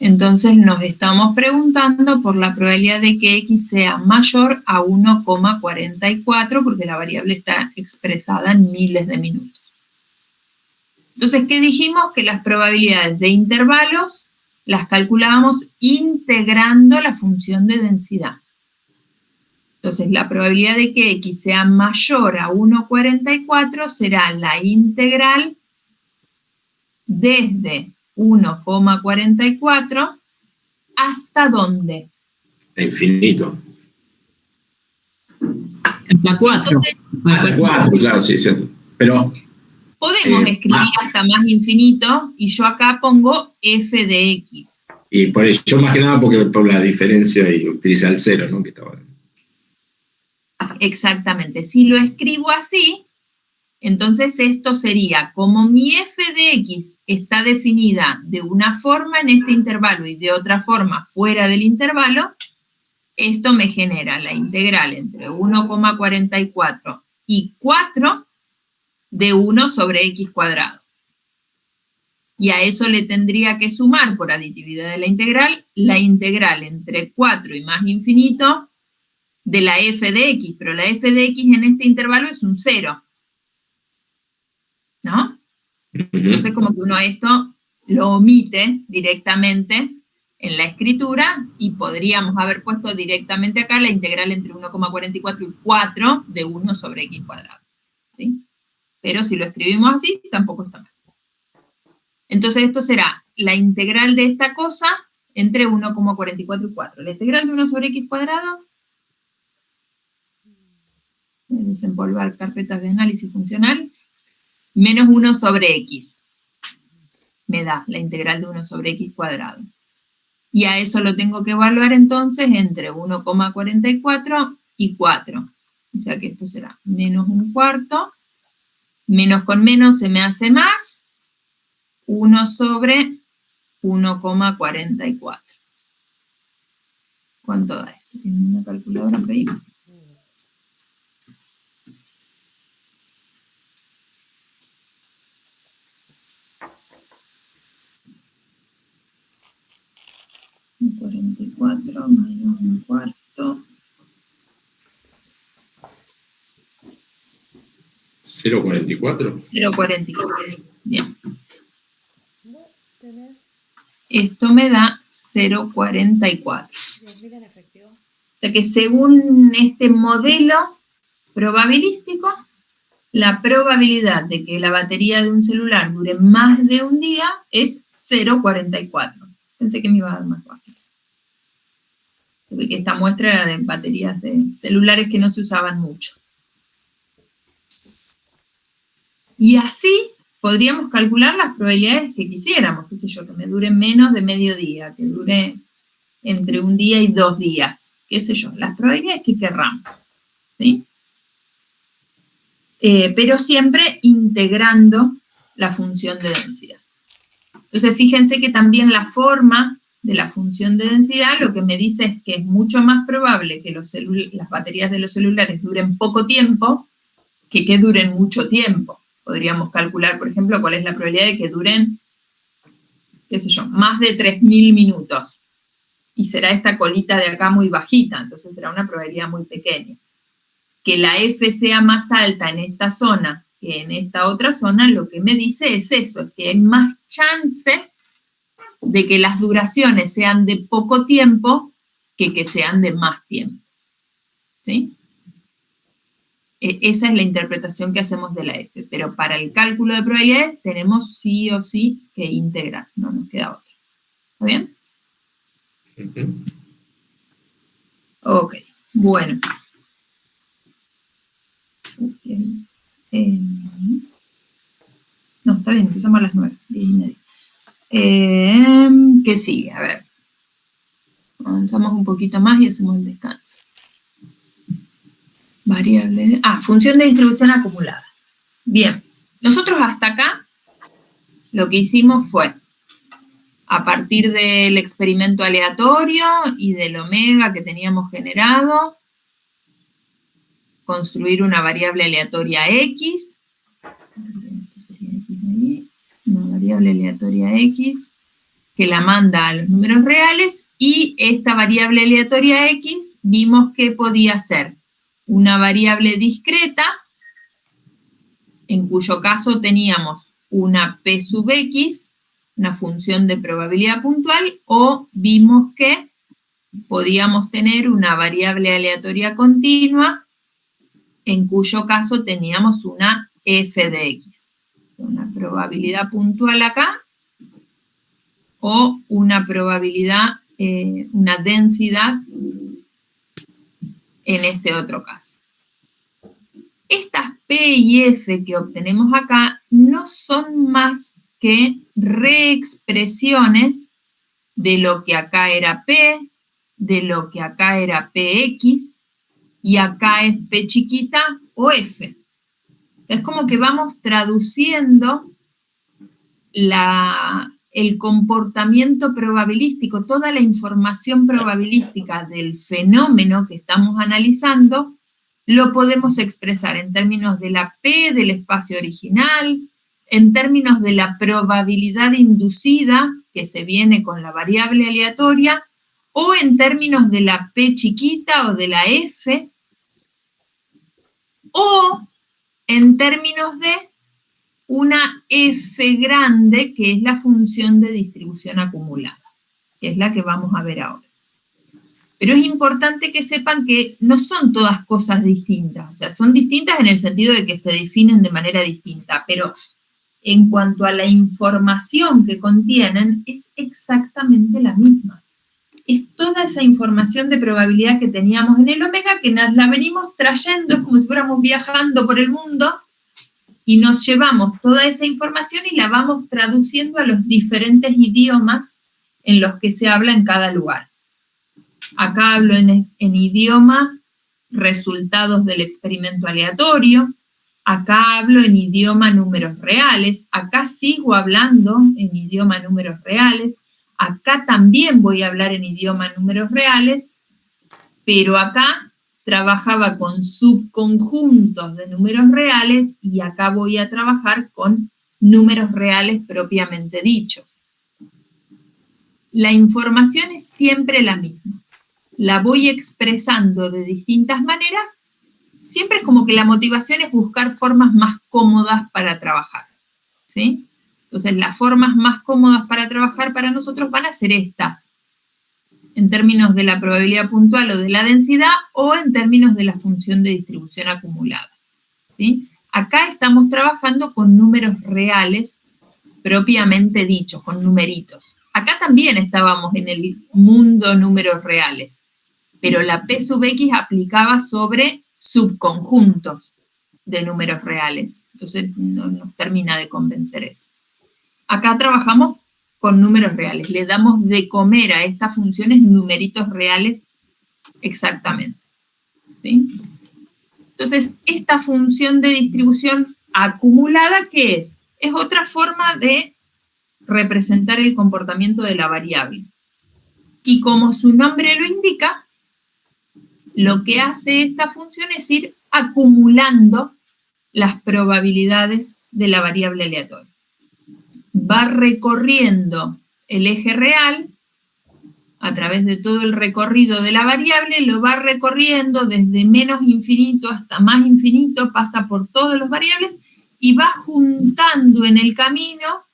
Entonces nos estamos preguntando por la probabilidad de que x sea mayor a 1,44 porque la variable está expresada en miles de minutos. Entonces, ¿qué dijimos? Que las probabilidades de intervalos las calculábamos integrando la función de densidad. Entonces, la probabilidad de que x sea mayor a 1,44 será la integral desde 1,44 ¿hasta dónde? Infinito. Hasta 4. Hasta 4, claro, sí, cierto. Pero podemos escribir hasta más infinito y yo acá pongo f de x. Y por eso, yo más que nada porque por la diferencia y utilizar el 0, ¿no? Que estaba. Exactamente. Si lo escribo así, entonces esto sería, como mi f de x está definida de una forma en este intervalo y de otra forma fuera del intervalo, esto me genera la integral entre 1,44 y 4 de 1 sobre x cuadrado. Y a eso le tendría que sumar, por aditividad de la integral entre 4 y más infinito de la f de x, pero la f de x en este intervalo es un 0. ¿No? Entonces como que uno esto lo omite directamente en la escritura y podríamos haber puesto directamente acá la integral entre 1,44 y 4 de 1 sobre x cuadrado. ¿Sí? Pero si lo escribimos así, tampoco está mal. Entonces esto será la integral de esta cosa entre 1,44 y 4. La integral de 1 sobre x cuadrado, desempolvar carpetas de análisis funcional, menos 1 sobre x. Me da la integral de 1 sobre x cuadrado. Y a eso lo tengo que evaluar entonces entre 1,44 y 4. O sea que esto será menos un cuarto. Menos con menos se me hace más. 1 sobre 1,44. ¿Cuánto da esto? ¿Tienen una calculadora por ahí? Un 44 menos un cuarto. 0,44. 0,44. Bien. Tener Esto me da 0,44. 10.000 en efectivo. O sea que según este modelo probabilístico, la probabilidad de que la batería de un celular dure más de un día es 0,44. Pensé que me iba a dar más fácil. Porque esta muestra era de baterías de celulares que no se usaban mucho. Y así podríamos calcular las probabilidades que quisiéramos, qué sé yo, que me dure menos de medio día, que dure entre un día y 2 días, qué sé yo, las probabilidades que querramos, ¿sí? Pero siempre integrando la función de densidad. Entonces fíjense que también la forma de la función de densidad lo que me dice es que es mucho más probable que las baterías de los celulares duren poco tiempo que duren mucho tiempo. Podríamos calcular, por ejemplo, cuál es la probabilidad de que duren, qué sé yo, más de 3.000 minutos. Y será esta colita de acá muy bajita, entonces será una probabilidad muy pequeña. Que la F sea más alta en esta zona que en esta otra zona, lo que me dice es eso, es que hay más chance de que las duraciones sean de poco tiempo que sean de más tiempo. ¿Sí? Esa es la interpretación que hacemos de la F, pero para el cálculo de probabilidades tenemos sí o sí que integrar, no nos queda otra. ¿Está bien? Ok, bueno. No, está bien, empezamos a las 9, 10:30. ¿Qué sigue? A ver. Avanzamos un poquito más y hacemos el descanso. Variable de... función de distribución acumulada. Bien, nosotros hasta acá lo que hicimos fue, a partir del experimento aleatorio y del omega que teníamos generado, construir una variable aleatoria X, una variable aleatoria X, que la manda a los números reales, y esta variable aleatoria X vimos que podía ser una variable discreta, en cuyo caso teníamos una P sub X, una función de probabilidad puntual, o vimos que podíamos tener una variable aleatoria continua, en cuyo caso teníamos una F de X. Una probabilidad puntual acá, o una probabilidad, una densidad en este otro caso. Estas P y F que obtenemos acá no son más que reexpresiones de lo que acá era P, de lo que acá era PX, y acá es P chiquita o F. Es como que vamos traduciendo el comportamiento probabilístico, toda la información probabilística del fenómeno que estamos analizando, lo podemos expresar en términos de la P del espacio original, en términos de la probabilidad inducida que se viene con la variable aleatoria, o en términos de la P chiquita o de la F, o en términos de una F grande, que es la función de distribución acumulada. que es la que vamos a ver ahora. Pero es importante que sepan que no son todas cosas distintas, o sea, son distintas en el sentido de que se definen de manera distinta, pero en cuanto a la información que contienen, es exactamente la misma. Es toda esa información de probabilidad que teníamos en el omega que nos la venimos trayendo, es como si fuéramos viajando por el mundo y nos llevamos toda esa información y la vamos traduciendo a los diferentes idiomas en los que se habla en cada lugar. Acá hablo en idioma resultados del experimento aleatorio, acá hablo en idioma números reales, acá sigo hablando en idioma números reales, acá también voy a hablar en idioma números reales, pero acá trabajaba con subconjuntos de números reales y acá voy a trabajar con números reales propiamente dichos. La información es siempre la misma. La voy expresando de distintas maneras, siempre es como que la motivación es buscar formas más cómodas para trabajar, ¿sí? Entonces, las formas más cómodas para trabajar para nosotros van a ser estas, en términos de la probabilidad puntual o de la densidad, o en términos de la función de distribución acumulada, ¿sí? Acá estamos trabajando con números reales propiamente dichos, con numeritos. Acá también estábamos en el mundo números reales, pero la P sub X aplicaba sobre subconjuntos de números reales. Entonces no nos termina de convencer eso. Acá trabajamos con números reales. Le damos de comer a estas funciones numeritos reales exactamente, ¿sí? Entonces, esta función de distribución acumulada, ¿qué es? Es otra forma de representar el comportamiento de la variable. Y como su nombre lo indica, lo que hace esta función es ir acumulando las probabilidades de la variable aleatoria. Va recorriendo el eje real a través de todo el recorrido de la variable, lo va recorriendo desde menos infinito hasta más infinito, pasa por todas las variables y va juntando en el camino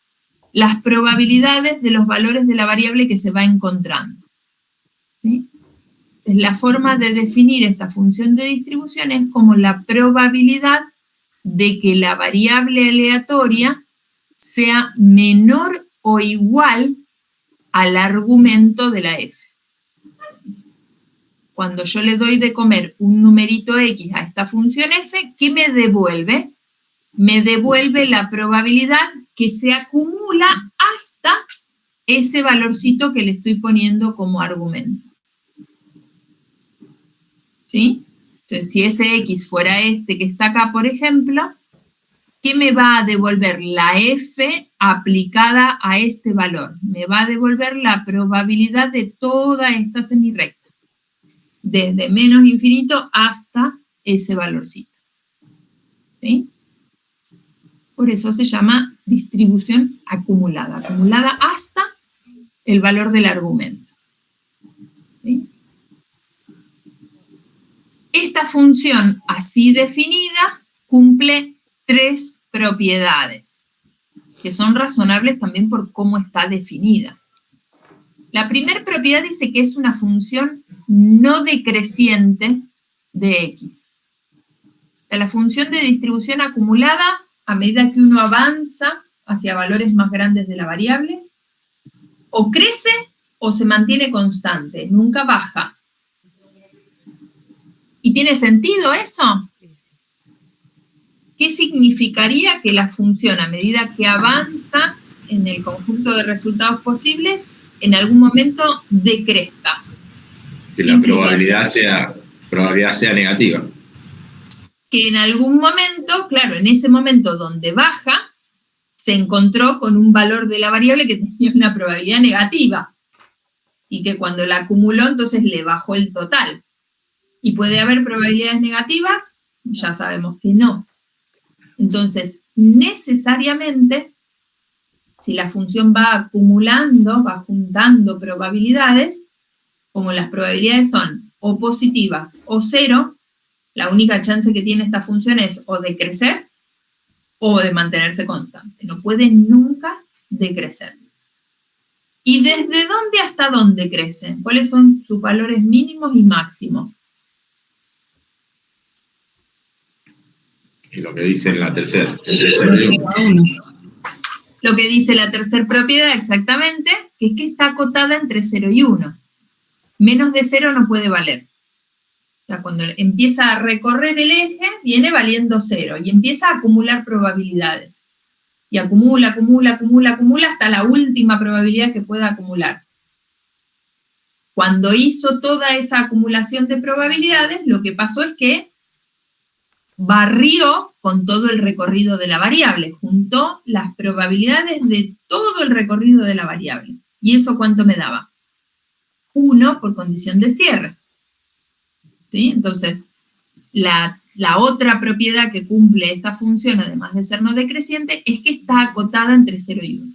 las probabilidades de los valores de la variable que se va encontrando, ¿sí? La forma de definir esta función de distribución es como la probabilidad de que la variable aleatoria sea menor o igual al argumento de la f. Cuando yo le doy de comer un numerito x a esta función f, ¿qué me devuelve? Me devuelve la probabilidad que se acumula hasta ese valorcito que le estoy poniendo como argumento, ¿sí? Entonces, si ese x fuera este que está acá, por ejemplo, ¿qué me va a devolver? La f aplicada a este valor. Me va a devolver la probabilidad de toda esta semirrecta, desde menos infinito hasta ese valorcito, ¿sí? Por eso se llama distribución acumulada, acumulada hasta el valor del argumento, ¿sí? Esta función así definida cumple 3 propiedades, que son razonables también por cómo está definida. La primera propiedad dice que es una función no decreciente de x. La función de distribución acumulada, a medida que uno avanza hacia valores más grandes de la variable, o crece o se mantiene constante, nunca baja. ¿Y tiene sentido eso? ¿Qué significaría que la función, a medida que avanza en el conjunto de resultados posibles, en algún momento decrezca? Que la probabilidad sea negativa. Que en algún momento, claro, en ese momento donde baja, se encontró con un valor de la variable que tenía una probabilidad negativa. Y que cuando la acumuló, entonces le bajó el total. ¿Y puede haber probabilidades negativas? Ya sabemos que no. Entonces, necesariamente, si la función va acumulando, va juntando probabilidades, como las probabilidades son o positivas o cero, la única chance que tiene esta función es o de crecer o de mantenerse constante. No puede nunca decrecer. ¿Y desde dónde hasta dónde crecen? ¿Cuáles son sus valores mínimos y máximos? Y lo que dice en la tercera, el tercer libro. Lo que dice la tercera propiedad exactamente, que es que está acotada entre 0 y 1. Menos de 0 no puede valer. O sea, cuando empieza a recorrer el eje, viene valiendo 0 y empieza a acumular probabilidades. Y acumula, acumula, acumula, acumula hasta la última probabilidad que pueda acumular. Cuando hizo toda esa acumulación de probabilidades, lo que pasó es que barrió con todo el recorrido de la variable, juntó las probabilidades de todo el recorrido de la variable. ¿Y eso cuánto me daba? 1 por condición de cierre. ¿Sí? Entonces, la otra propiedad que cumple esta función, además de ser no decreciente, es que está acotada entre 0 y 1.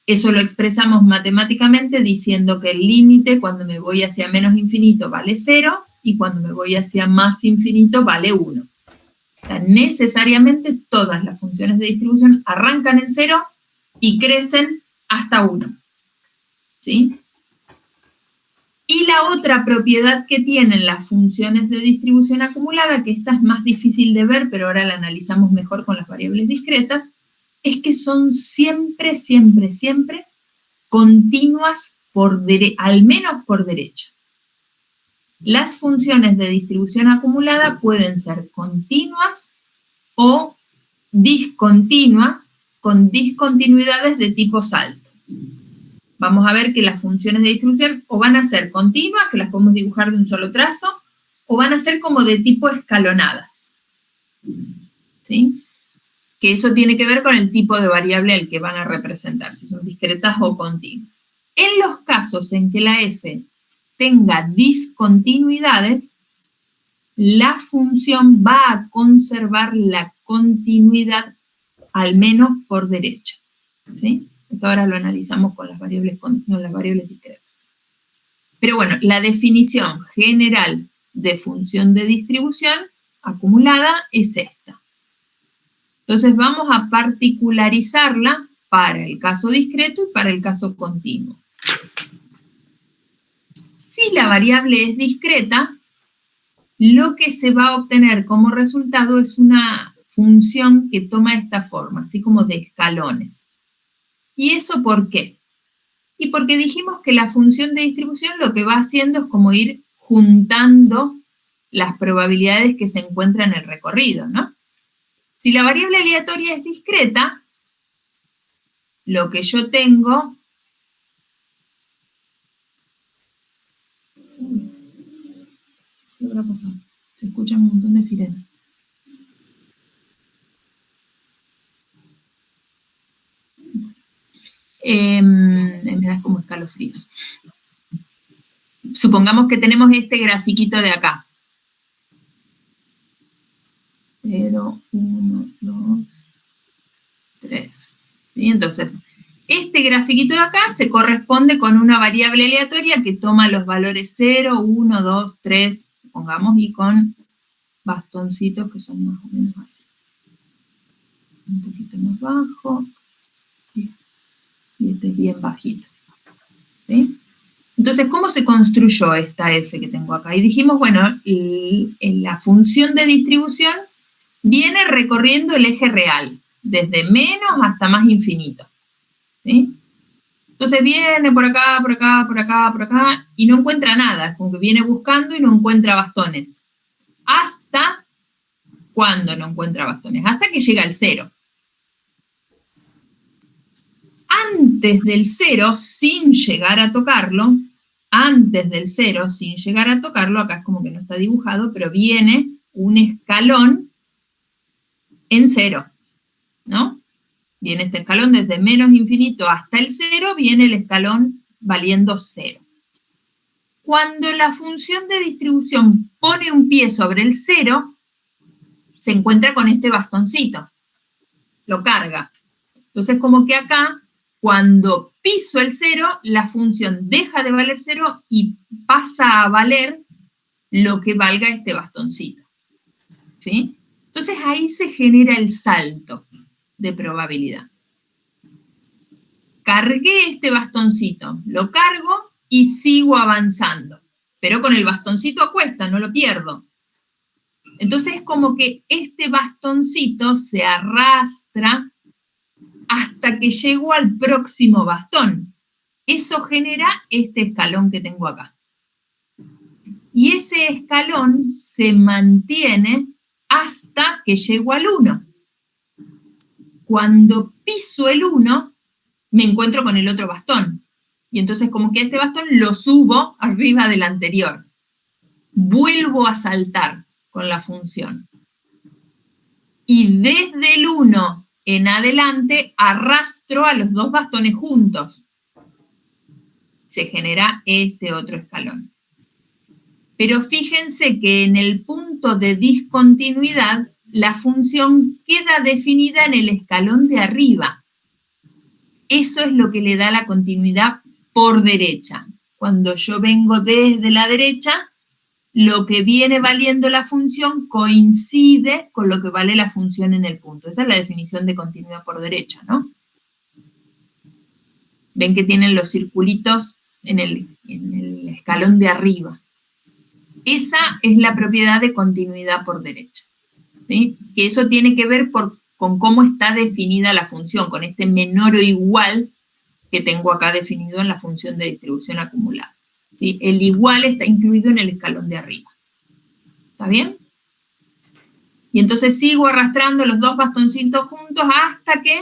Eso lo expresamos matemáticamente diciendo que el límite cuando me voy hacia menos infinito vale 0 y cuando me voy hacia más infinito vale 1. O sea, necesariamente todas las funciones de distribución arrancan en 0 y crecen hasta 1. ¿Sí? Y la otra propiedad que tienen las funciones de distribución acumulada, que esta es más difícil de ver, pero ahora la analizamos mejor con las variables discretas, es que son siempre, siempre, siempre continuas al menos por derecha. Las funciones de distribución acumulada pueden ser continuas o discontinuas con discontinuidades de tipo salto. Vamos a ver que las funciones de distribución o van a ser continuas, que las podemos dibujar de un solo trazo, o van a ser como de tipo escalonadas. ¿Sí? Que eso tiene que ver con el tipo de variable al que van a representar, si son discretas o continuas. En los casos en que la f tenga discontinuidades, la función va a conservar la continuidad al menos por derecha. ¿Sí? Esto ahora lo analizamos con las variables discretas. Pero bueno, la definición general de función de distribución acumulada es esta. Entonces vamos a particularizarla para el caso discreto y para el caso continuo. Si la variable es discreta, lo que se va a obtener como resultado es una función que toma esta forma, así como de escalones. ¿Y eso por qué? Y porque dijimos que la función de distribución lo que va haciendo es como ir juntando las probabilidades que se encuentran en el recorrido, ¿no? Si la variable aleatoria es discreta, lo que yo tengo... ¿Qué habrá pasado? Se escuchan un montón de sirenas. Me da como escalofríos. Supongamos que tenemos este grafiquito de acá. 0, 1, 2, 3. ¿Sí? Entonces, este grafiquito de acá se corresponde con una variable aleatoria que toma los valores 0, 1, 2, 3, pongamos, y con bastoncitos que son más o menos así. Un poquito más bajo. Y este es bien bajito. ¿Sí? Entonces, ¿cómo se construyó esta f que tengo acá? Y dijimos, bueno, la función de distribución viene recorriendo el eje real, desde menos hasta más infinito. ¿Sí? Entonces viene por acá, por acá, por acá, por acá, y no encuentra nada, es como que viene buscando y no encuentra bastones. ¿Hasta cuándo no encuentra bastones? Hasta que llega al 0. Antes del 0, sin llegar a tocarlo, acá es como que no está dibujado, pero viene un escalón en 0, ¿no? Viene este escalón desde menos infinito hasta el 0, viene el escalón valiendo 0. Cuando la función de distribución pone un pie sobre el 0, se encuentra con este bastoncito, lo carga. Entonces, como que acá, cuando piso el 0, la función deja de valer 0 y pasa a valer lo que valga este bastoncito. ¿Sí? Entonces, ahí se genera el salto de probabilidad. cargué este bastoncito, lo cargo y sigo avanzando, pero con el bastoncito a cuesta, no lo pierdo. Entonces es como que este bastoncito se arrastra hasta que llego al próximo bastón. Eso genera este escalón que tengo acá. Y ese escalón se mantiene hasta que llego al 1. Cuando piso el 1, me encuentro con el otro bastón. Y entonces como que este bastón lo subo arriba del anterior. Vuelvo a saltar con la función. Y desde el 1 en adelante arrastro a los dos bastones juntos. Se genera este otro escalón. Pero fíjense que en el punto de discontinuidad, la función queda definida en el escalón de arriba. Eso es lo que le da la continuidad por derecha. Cuando yo vengo desde la derecha, lo que viene valiendo la función coincide con lo que vale la función en el punto. Esa es la definición de continuidad por derecha, ¿no? Ven que tienen los circulitos en el escalón de arriba. Esa es la propiedad de continuidad por derecha, ¿sí? Que eso tiene que ver con cómo está definida la función, con este menor o igual que tengo acá definido en la función de distribución acumulada, ¿sí? El igual está incluido en el escalón de arriba. ¿Está bien? Y entonces sigo arrastrando los dos bastoncitos juntos hasta que,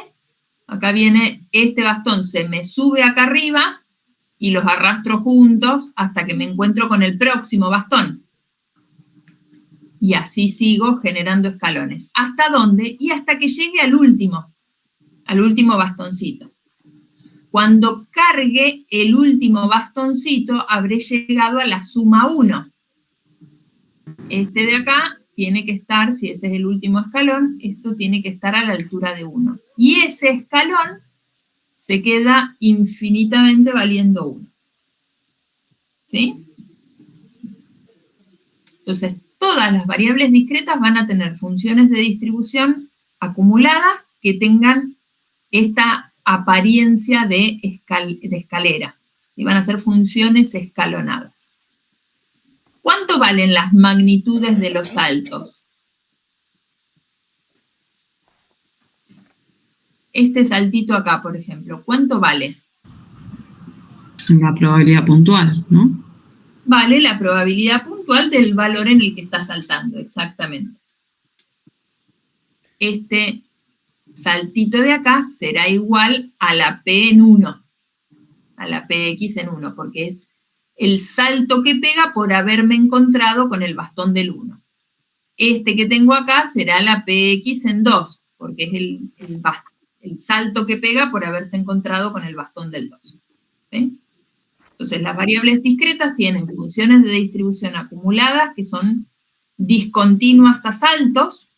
acá viene este bastón, se me sube acá arriba, y los arrastro juntos hasta que me encuentro con el próximo bastón. Y así sigo generando escalones. ¿Hasta dónde? Y hasta que llegue al último bastoncito. Cuando cargue el último bastoncito, habré llegado a la suma 1. Este de acá tiene que estar, si ese es el último escalón, esto tiene que estar a la altura de 1. Y ese escalón se queda infinitamente valiendo 1. ¿Sí? Entonces, todas las variables discretas van a tener funciones de distribución acumuladas que tengan esta apariencia de escalera. Y van a ser funciones escalonadas. ¿Cuánto valen las magnitudes de los saltos? Este saltito acá, por ejemplo, ¿cuánto vale? La probabilidad puntual, ¿no? Vale la probabilidad puntual del valor en el que está saltando, exactamente. Este saltito de acá será igual a la P en 1, a la PX en 1, porque es el salto que pega por haberme encontrado con el bastón del 1. Este que tengo acá será la PX en 2, porque es el salto que pega por haberse encontrado con el bastón del 2. ¿Sí? Entonces, las variables discretas tienen funciones de distribución acumuladas que son discontinuas a saltos,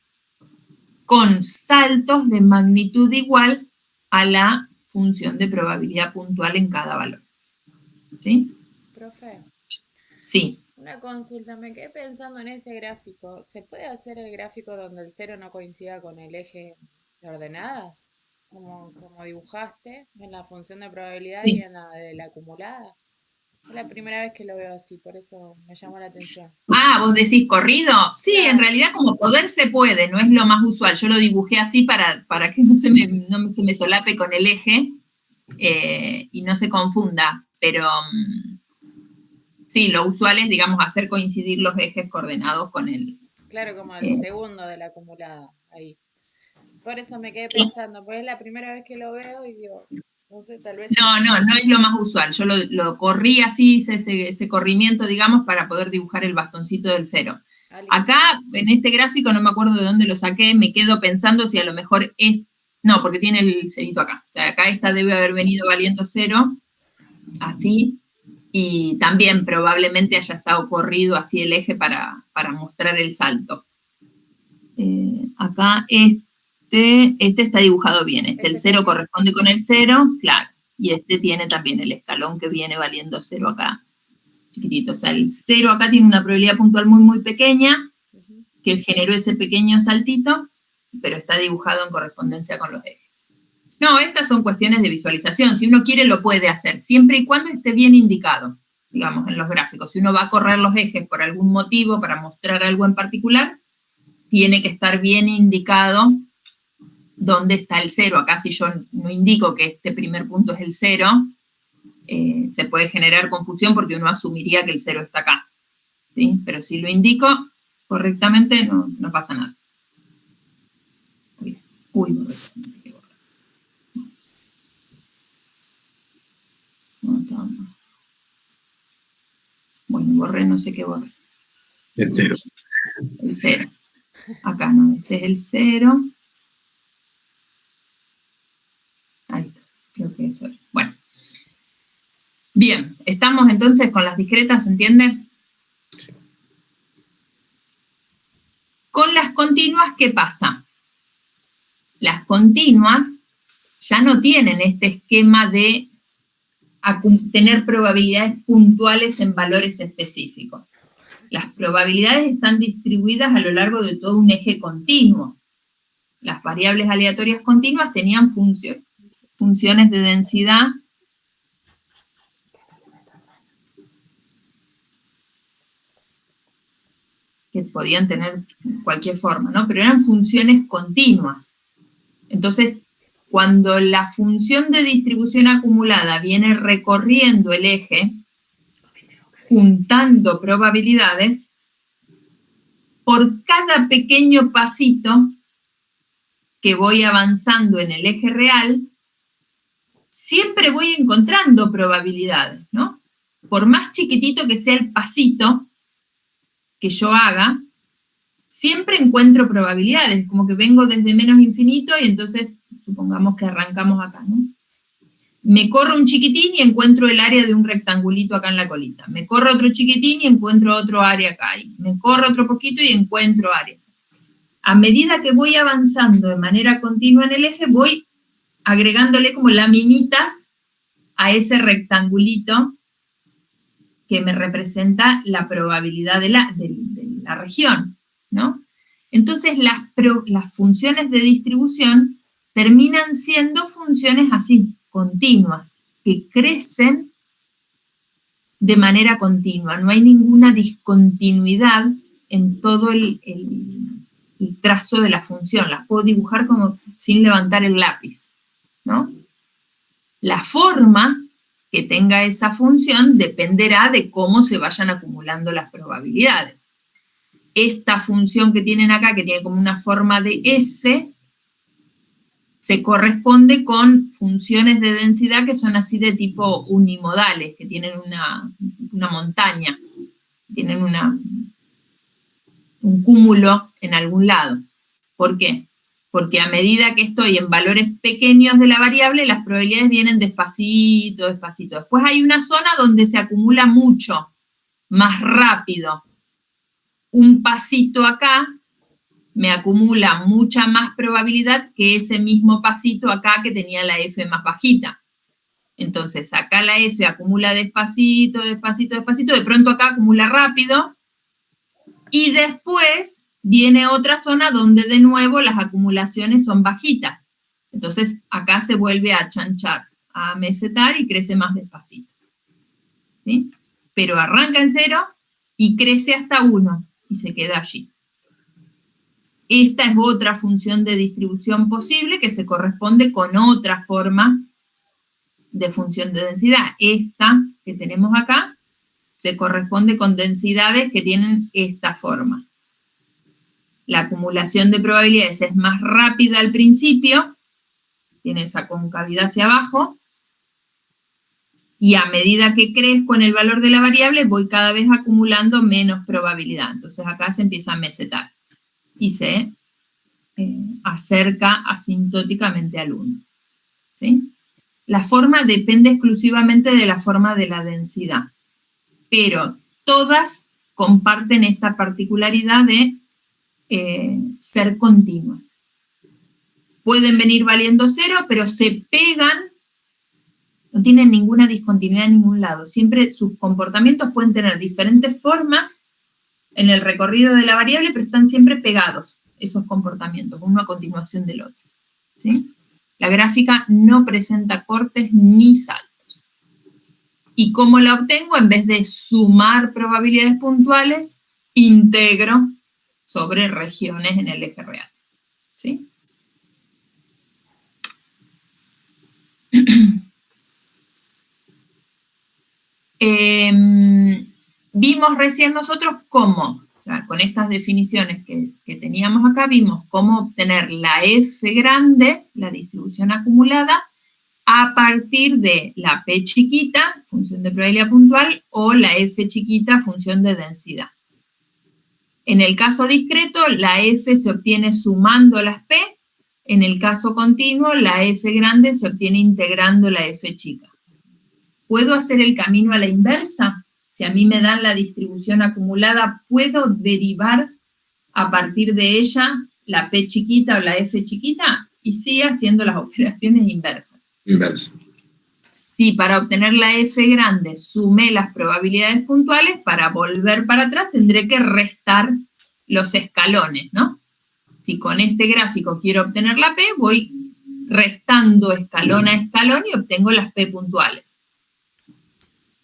con saltos de magnitud igual a la función de probabilidad puntual en cada valor. ¿Sí? Profe, Sí. una consulta, me quedé pensando en ese gráfico. ¿Se puede hacer el gráfico donde el 0 no coincida con el eje de ordenadas? Como dibujaste en la función de probabilidad Sí. y en la de la acumulada. Es la primera vez que lo veo así, por eso me llamó la atención. Ah, ¿vos decís corrido? Sí, Claro. en realidad como poder se puede, no es lo más usual. Yo lo dibujé así para que no se me solape con el eje y no se confunda, pero sí, lo usual es, digamos, hacer coincidir los ejes coordenados con el... Claro, como el segundo de la acumulada, ahí. Por eso me quedé pensando, pues es la primera vez que lo veo y digo, no sé, tal vez... No es lo más usual. Yo lo corrí así, hice ese corrimiento, digamos, para poder dibujar el bastoncito del 0. Acá, en este gráfico, no me acuerdo de dónde lo saqué, me quedo pensando si a lo mejor es... No, porque tiene el cerito acá. O sea, acá esta debe haber venido valiendo 0, así, y también probablemente haya estado corrido así el eje para mostrar el salto. Acá este está dibujado bien. El 0 corresponde con el 0, claro. Y este tiene también el escalón que viene valiendo 0 acá, chiquitito. O sea, el 0 acá tiene una probabilidad puntual muy, muy pequeña, que generó ese pequeño saltito, pero está dibujado en correspondencia con los ejes. No, estas son cuestiones de visualización. Si uno quiere, lo puede hacer, siempre y cuando esté bien indicado, digamos, en los gráficos. Si uno va a correr los ejes por algún motivo para mostrar algo en particular, tiene que estar bien indicado dónde está el 0. Acá, si yo no indico que este primer punto es el 0, se puede generar confusión porque uno asumiría que el 0 está acá, ¿sí? Pero si lo indico correctamente, no pasa nada. Uy, bueno, borré, no sé qué borré. El 0. El 0. Acá no, este es el 0. Ahí está, creo que eso es. Bueno. Bien, estamos entonces con las discretas, ¿se entiende? Con las continuas, ¿qué pasa? Las continuas ya no tienen este esquema de tener probabilidades puntuales en valores específicos. Las probabilidades están distribuidas a lo largo de todo un eje continuo. Las variables aleatorias continuas tenían funciones de densidad que podían tener cualquier forma, ¿no? Pero eran funciones continuas. Entonces, cuando la función de distribución acumulada viene recorriendo el eje, juntando probabilidades, por cada pequeño pasito que voy avanzando en el eje real, siempre voy encontrando probabilidades, ¿no? Por más chiquitito que sea el pasito que yo haga, siempre encuentro probabilidades, como que vengo desde menos infinito y entonces, supongamos que arrancamos acá, ¿no? Me corro un chiquitín y encuentro el área de un rectangulito acá en la colita. Me corro otro chiquitín y encuentro otro área acá. Y me corro otro poquito y encuentro áreas. A medida que voy avanzando de manera continua en el eje, voy agregándole como laminitas a ese rectangulito que me representa la probabilidad de la región, ¿no? Entonces las funciones de distribución terminan siendo funciones así, continuas, que crecen de manera continua. No hay ninguna discontinuidad en todo el trazo de la función. Las puedo dibujar como sin levantar el lápiz, ¿no? La forma que tenga esa función dependerá de cómo se vayan acumulando las probabilidades. Esta función que tienen acá, que tiene como una forma de S, se corresponde con funciones de densidad que son así de tipo unimodales, que tienen una montaña, tienen un cúmulo en algún lado. ¿Por qué? Porque a medida que estoy en valores pequeños de la variable, las probabilidades vienen despacito, despacito. Después hay una zona donde se acumula mucho, más rápido. Un pasito acá me acumula mucha más probabilidad que ese mismo pasito acá que tenía la F más bajita. Entonces, acá la F acumula despacito, despacito, despacito, de pronto acá acumula rápido, y después viene otra zona donde de nuevo las acumulaciones son bajitas. Entonces, acá se vuelve a chanchar, a mesetar y crece más despacito, ¿sí? Pero arranca en 0 y crece hasta 1 y se queda allí. Esta es otra función de distribución posible que se corresponde con otra forma de función de densidad. Esta que tenemos acá se corresponde con densidades que tienen esta forma. La acumulación de probabilidades es más rápida al principio, tiene esa concavidad hacia abajo, y a medida que crezco en el valor de la variable, voy cada vez acumulando menos probabilidad. Entonces acá se empieza a mesetar y se acerca asintóticamente al 1. ¿Sí? La forma depende exclusivamente de la forma de la densidad, pero todas comparten esta particularidad de ser continuas. Pueden venir valiendo 0, pero se pegan, no tienen ninguna discontinuidad en ningún lado. Siempre sus comportamientos pueden tener diferentes formas en el recorrido de la variable, pero están siempre pegados esos comportamientos, uno a continuación del otro. ¿Sí? La gráfica no presenta cortes ni saltos. ¿Y cómo la obtengo? En vez de sumar probabilidades puntuales, integro sobre regiones en el eje real. ¿Sí? Vimos recién nosotros cómo, o sea, con estas definiciones que teníamos acá, vimos cómo obtener la F grande, la distribución acumulada, a partir de la P chiquita, función de probabilidad puntual, o la F chiquita, función de densidad. En el caso discreto, la F se obtiene sumando las P. En el caso continuo, la F grande se obtiene integrando la F chica. ¿Puedo hacer el camino a la inversa? Si a mí me dan la distribución acumulada, ¿puedo derivar a partir de ella la P chiquita o la F chiquita? Y sí, haciendo las operaciones inversas. Inverso. Si para obtener la F grande sumé las probabilidades puntuales, para volver para atrás tendré que restar los escalones, ¿no? Si con este gráfico quiero obtener la P, voy restando escalón a escalón y obtengo las P puntuales.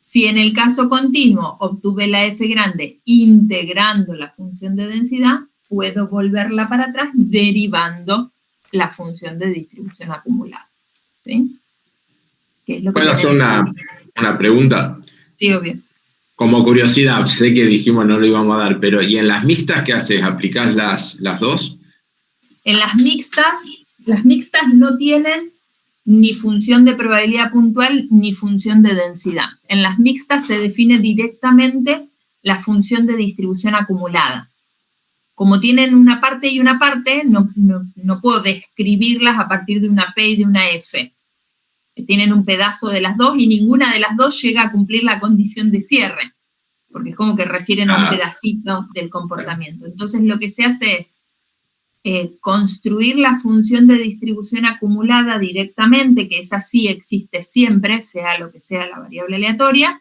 Si en el caso continuo obtuve la F grande integrando la función de densidad, puedo volverla para atrás derivando la función de distribución acumulada. ¿Sí? ¿Puedo hacer una pregunta? Sí, obvio. Como curiosidad, sé que dijimos no lo íbamos a dar, pero ¿y en las mixtas qué haces? ¿Aplicás las dos? En las mixtas no tienen ni función de probabilidad puntual ni función de densidad. En las mixtas se define directamente la función de distribución acumulada. Como tienen una parte y una parte, no puedo describirlas a partir de una P y de una F. Tienen un pedazo de las dos y ninguna de las dos llega a cumplir la condición de cierre, porque es como que refieren a un pedacito del comportamiento. Entonces lo que se hace es construir la función de distribución acumulada directamente, que esa sí existe siempre, sea lo que sea la variable aleatoria,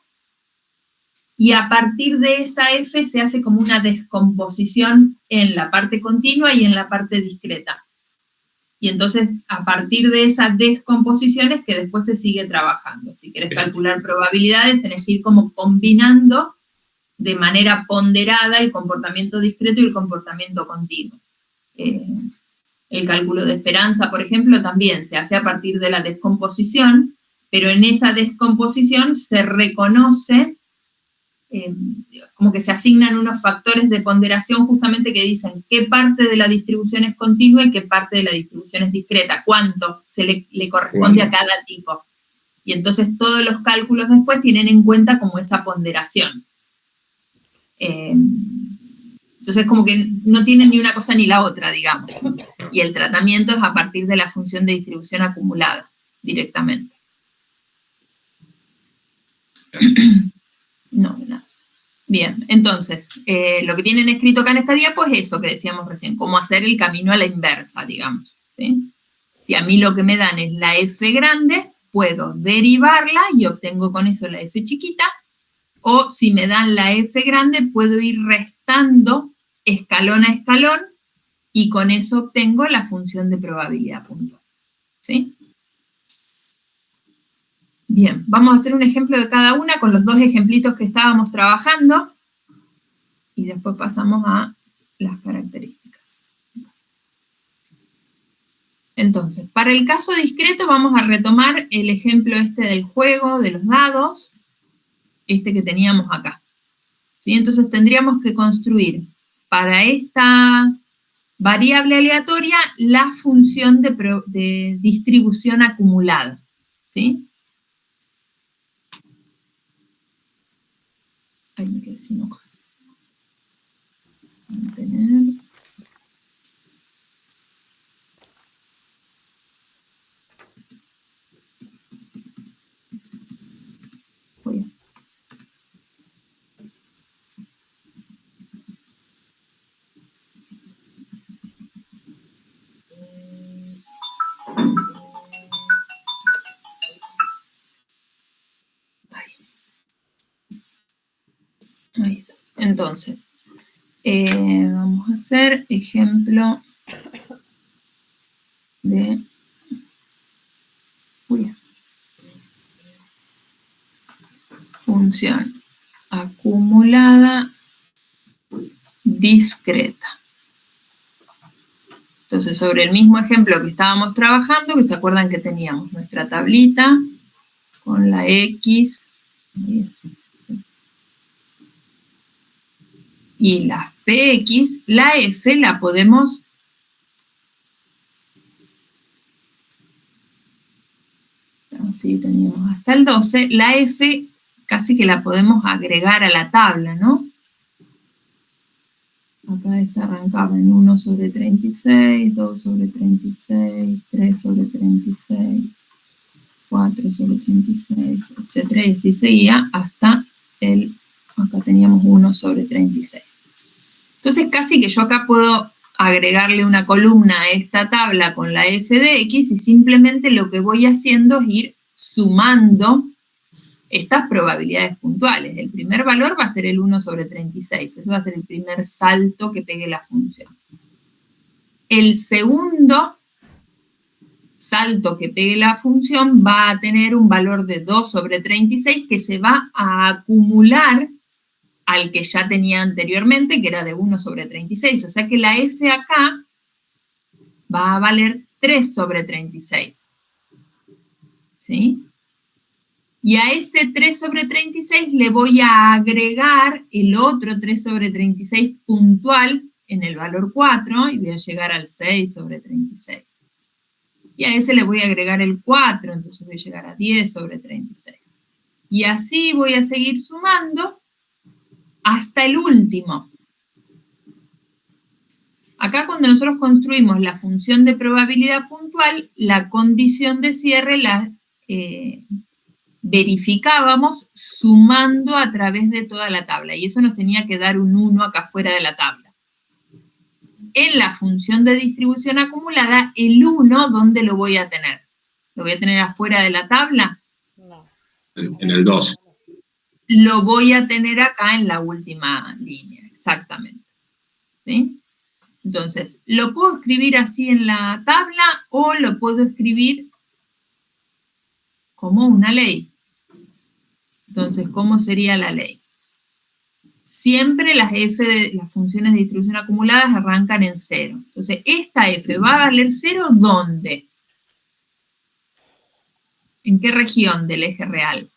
y a partir de esa F se hace como una descomposición en la parte continua y en la parte discreta. Y entonces, a partir de esas descomposiciones que después se sigue trabajando. Si querés calcular probabilidades, tenés que ir como combinando de manera ponderada el comportamiento discreto y el comportamiento continuo. El cálculo de esperanza, por ejemplo, también se hace a partir de la descomposición, pero en esa descomposición se reconoce, como que se asignan unos factores de ponderación justamente que dicen qué parte de la distribución es continua y qué parte de la distribución es discreta, cuánto se le corresponde a cada tipo. Y entonces todos los cálculos después tienen en cuenta como esa ponderación. Entonces como que no tienen ni una cosa ni la otra, digamos. Y el tratamiento es a partir de la función de distribución acumulada, directamente. No. Bien, entonces, lo que tienen escrito acá en esta diapo es eso que decíamos recién, cómo hacer el camino a la inversa, digamos. ¿Sí? Si a mí lo que me dan es la F grande, puedo derivarla y obtengo con eso la F chiquita, o si me dan la F grande, puedo ir restando escalón a escalón y con eso obtengo la función de probabilidad puntual. ¿Sí? Bien, vamos a hacer un ejemplo de cada una con los dos ejemplitos que estábamos trabajando y después pasamos a las características. Entonces, para el caso discreto vamos a retomar el ejemplo este del juego, de los dados, este que teníamos acá. ¿Sí? Entonces tendríamos que construir para esta variable aleatoria la función de distribución acumulada. ¿Sí? Ahí me quedé sin hojas. Mantener. Voy a. Ahí está. Entonces, vamos a hacer ejemplo de función acumulada discreta. Entonces, sobre el mismo ejemplo que estábamos trabajando, que se acuerdan que teníamos nuestra tablita con la X y las PX, la F la podemos así teníamos hasta el 12, la F casi que la podemos agregar a la tabla, ¿no? Acá esta arrancaba en 1 sobre 36, 2 sobre 36, 3 sobre 36, 4 sobre 36, etc. Y así seguía hasta acá teníamos 1 sobre 36. Entonces casi que yo acá puedo agregarle una columna a esta tabla con la f de x y simplemente lo que voy haciendo es ir sumando estas probabilidades puntuales. El primer valor va a ser el 1 sobre 36. Ese va a ser el primer salto que pegue la función. El segundo salto que pegue la función va a tener un valor de 2 sobre 36 que se va a acumular al que ya tenía anteriormente, que era de 1 sobre 36. O sea que la f acá va a valer 3 sobre 36. ¿Sí? Y a ese 3 sobre 36 le voy a agregar el otro 3 sobre 36 puntual en el valor 4 y voy a llegar al 6 sobre 36. Y a ese le voy a agregar el 4, entonces voy a llegar a 10 sobre 36. Y así voy a seguir sumando hasta el último. Acá cuando nosotros construimos la función de probabilidad puntual, la condición de cierre la verificábamos sumando a través de toda la tabla. Y eso nos tenía que dar un 1 acá fuera de la tabla. En la función de distribución acumulada, el 1, ¿dónde lo voy a tener? ¿Lo voy a tener afuera de la tabla? No. En el 2. Lo voy a tener acá en la última línea, exactamente. ¿Sí? Entonces, lo puedo escribir así en la tabla o lo puedo escribir como una ley. Entonces, ¿cómo sería la ley? Siempre las funciones de distribución acumuladas arrancan en 0. Entonces, esta f va a valer 0, ¿dónde? ¿En qué región del eje real?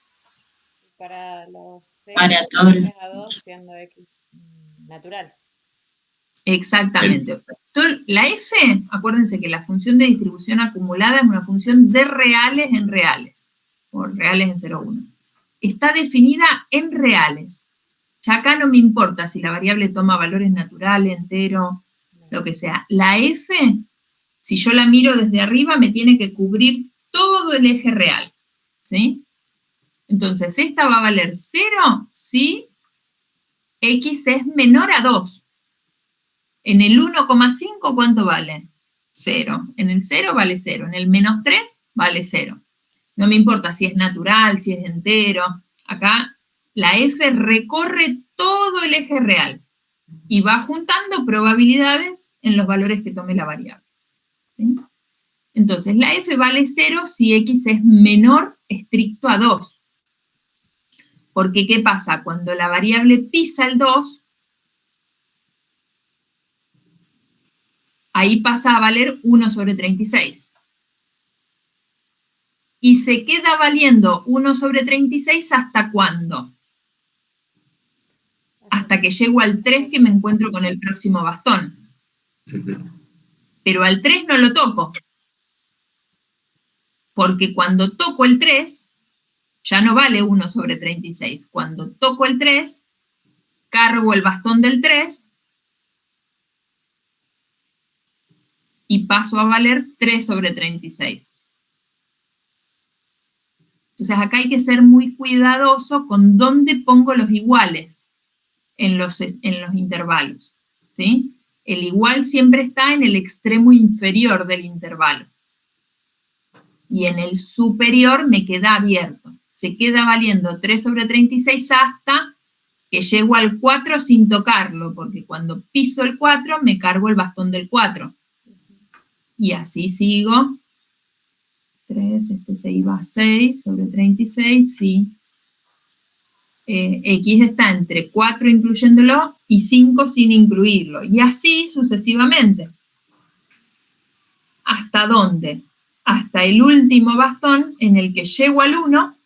Para los 0 Para todos. a 2 siendo x natural. Exactamente. La f, acuérdense que la función de distribución acumulada es una función de reales en reales, o reales en 0, 1. Está definida en reales. Ya acá no me importa si la variable toma valores naturales, entero, lo que sea. La f, si yo la miro desde arriba, me tiene que cubrir todo el eje real. ¿Sí? Entonces, esta va a valer 0 si x es menor a 2. En el 1,5, ¿cuánto vale? 0. En el 0 vale 0. En el menos 3 vale 0. No me importa si es natural, si es entero. Acá la f recorre todo el eje real y va juntando probabilidades en los valores que tome la variable. ¿Sí? Entonces, la f vale 0 si x es menor estricto a 2. Porque, ¿qué pasa? Cuando la variable pisa el 2, ahí pasa a valer 1 sobre 36. Y se queda valiendo 1 sobre 36 ¿hasta cuándo? Hasta que llego al 3 que me encuentro con el próximo bastón. Pero al 3 no lo toco. Porque cuando toco el 3, ya no vale 1 sobre 36. Cuando toco el 3, cargo el bastón del 3 y paso a valer 3 sobre 36. Entonces acá hay que ser muy cuidadoso con dónde pongo los iguales en los intervalos. ¿Sí? El igual siempre está en el extremo inferior del intervalo. Y en el superior me queda abierto. Se queda valiendo 3 sobre 36 hasta que llego al 4 sin tocarlo, porque cuando piso el 4 me cargo el bastón del 4. Y así sigo. 3, este se iba a 6 sobre 36, sí. X está entre 4 incluyéndolo y 5 sin incluirlo. Y así sucesivamente. ¿Hasta dónde? Hasta el último bastón en el que llego al 1.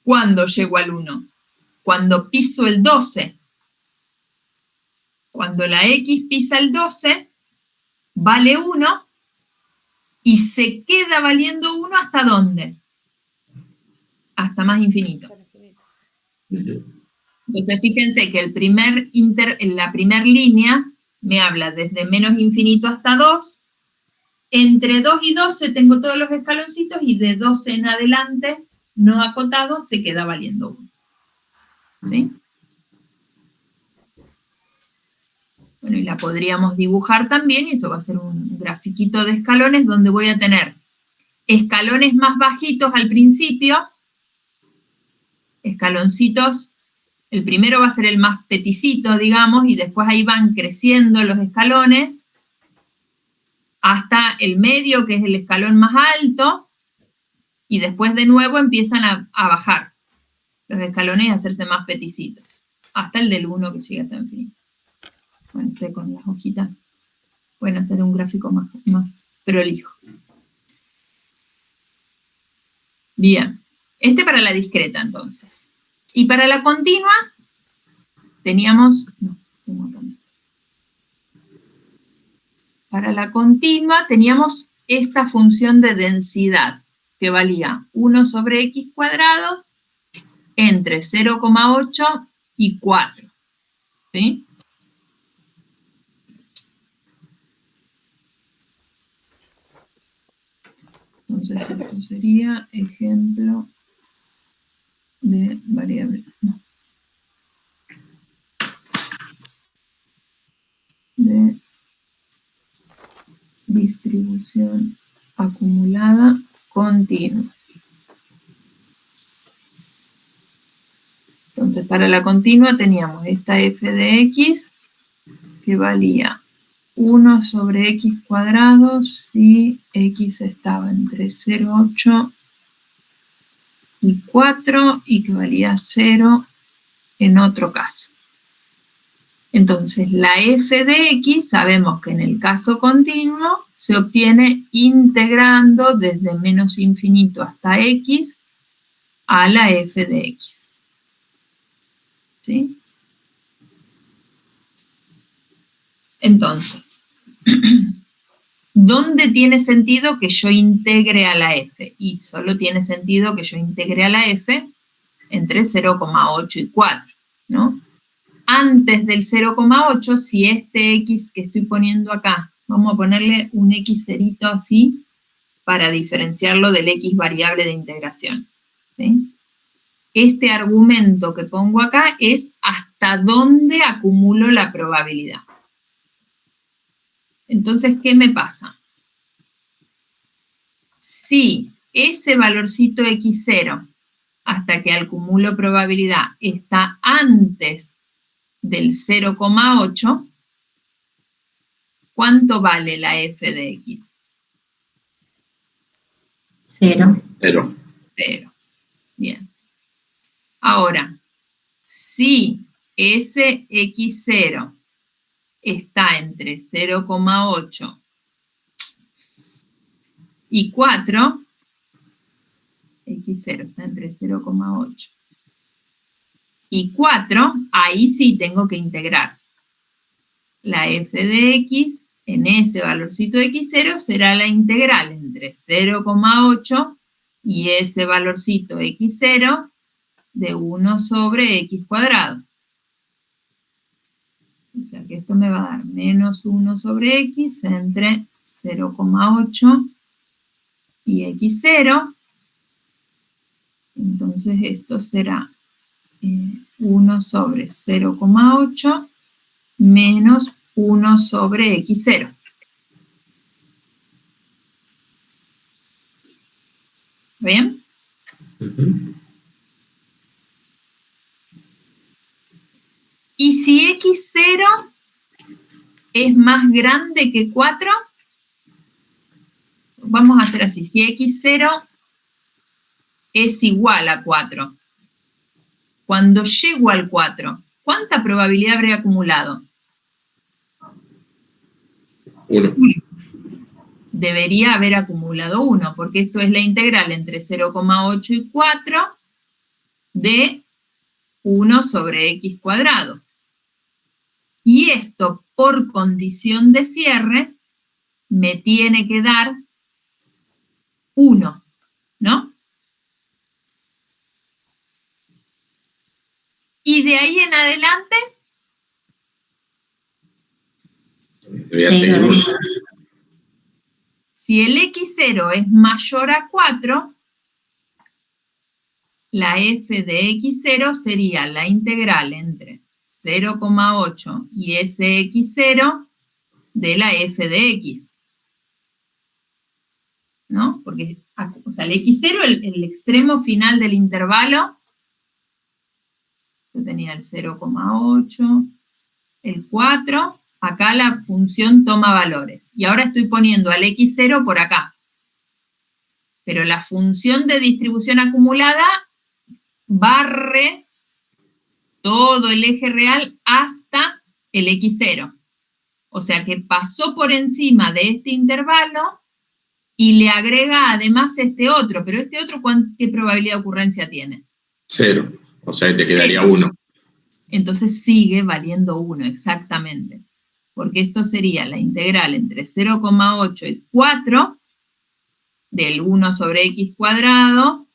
¿Cuándo llego al 1? Cuando piso el 12. Cuando la X pisa el 12, vale 1 y se queda valiendo 1 ¿hasta dónde? Hasta más infinito. Entonces, fíjense que la primera línea me habla desde menos infinito hasta 2. Entre 2 y 12 tengo todos los escaloncitos y de 12 en adelante, no acotado, se queda valiendo 1. ¿Sí? Bueno, y la podríamos dibujar también, y esto va a ser un grafiquito de escalones donde voy a tener escalones más bajitos al principio, escaloncitos, el primero va a ser el más peticito, digamos, y después ahí van creciendo los escalones hasta el medio, que es el escalón más alto, y después de nuevo empiezan a bajar los escalones y a hacerse más peticitos, hasta el del 1 que llega hasta infinito. Bueno, ustedes con las hojitas pueden hacer un gráfico más prolijo. Bien, este para la discreta entonces. Y para la continua teníamos, para la continua teníamos esta función de densidad que valía 1 sobre x cuadrado entre 0,8 y 4. ¿Sí? Entonces esto sería ejemplo de variable, no, de distribución acumulada continua. Entonces, para la continua teníamos esta f de x que valía 1 sobre x cuadrado si x estaba entre 0,8 y 4 y que valía 0 en otro caso. Entonces, la f de x sabemos que en el caso continuo se obtiene integrando desde menos infinito hasta x a la f de x. ¿Sí? Entonces, ¿dónde tiene sentido que yo integre a la f? Y solo tiene sentido que yo integre a la f entre 0,8 y 4, ¿no? Antes del 0,8, si este x que estoy poniendo acá, vamos a ponerle un x cerito así para diferenciarlo del x variable de integración. ¿Sí? Este argumento que pongo acá es hasta dónde acumulo la probabilidad. Entonces, ¿qué me pasa? Si ese valorcito x0 hasta que acumulo probabilidad está antes del 0,8, ¿cuánto vale la f de x? 0. 0. 0. Bien. Ahora, si ese x0 está entre 0,8 y 4, x0 está entre 0,8 y 4, ahí sí tengo que integrar. La f de x en ese valorcito de x0 será la integral entre 0,8 y ese valorcito x0 de 1 sobre x cuadrado. O sea que esto me va a dar menos 1 sobre x entre 0,8 y x0. Entonces esto será 1 sobre 0,8 menos 1 sobre x0. ¿Bien? Y si x0 es más grande que 4, vamos a hacer así. Si x0 es igual a 4, Cuando llego al 4, ¿cuánta probabilidad habré acumulado? 1. Debería haber acumulado 1, porque esto es la integral entre 0,8 y 4 de 1 sobre x cuadrado. Y esto, por condición de cierre, me tiene que dar 1, ¿no? Y de ahí en adelante, Voy a seguir. si el x0 es mayor a 4, la f de x0 sería la integral entre 0,8 y ese x0 de la f de x. ¿No? Porque, o sea, el x0, el extremo final del intervalo, yo tenía el 0,8, el 4, acá la función toma valores. Y ahora estoy poniendo al x0 por acá. Pero la función de distribución acumulada barre todo el eje real hasta el x0. O sea que pasó por encima de este intervalo y le agrega además este otro. Pero este otro, ¿qué probabilidad de ocurrencia tiene? 0. O sea, te quedaría 0. 1. Entonces sigue valiendo 1, exactamente. Porque esto sería la integral entre 0,8 y 4 del 1 sobre x cuadrado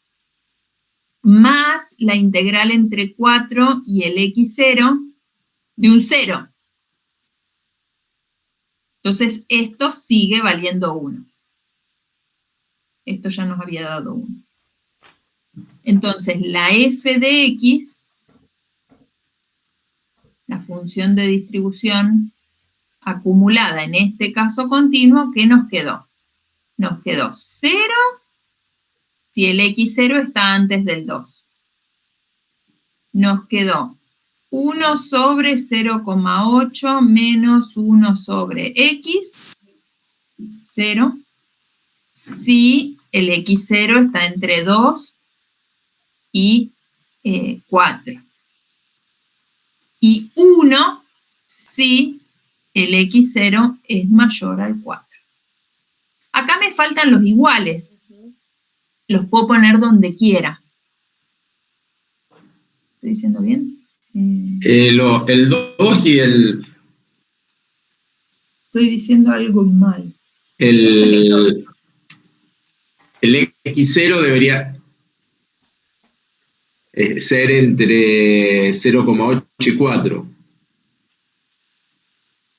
más la integral entre 4 y el x0 de un 0. Entonces esto sigue valiendo 1. Esto ya nos había dado 1. Entonces la f de x, la función de distribución acumulada en este caso continuo, ¿qué nos quedó? Nos quedó 0 si el x0 está antes del 2. Nos quedó 1 sobre 0,8 menos 1 sobre x, 0, si el x0 está entre 2 y 4. Y 1 si el x0 es mayor al 4. Acá me faltan los iguales. Los puedo poner donde quiera. ¿Estoy diciendo bien? El 2 y el... Estoy diciendo algo mal. El x0 debería ser entre 0,8 y 4.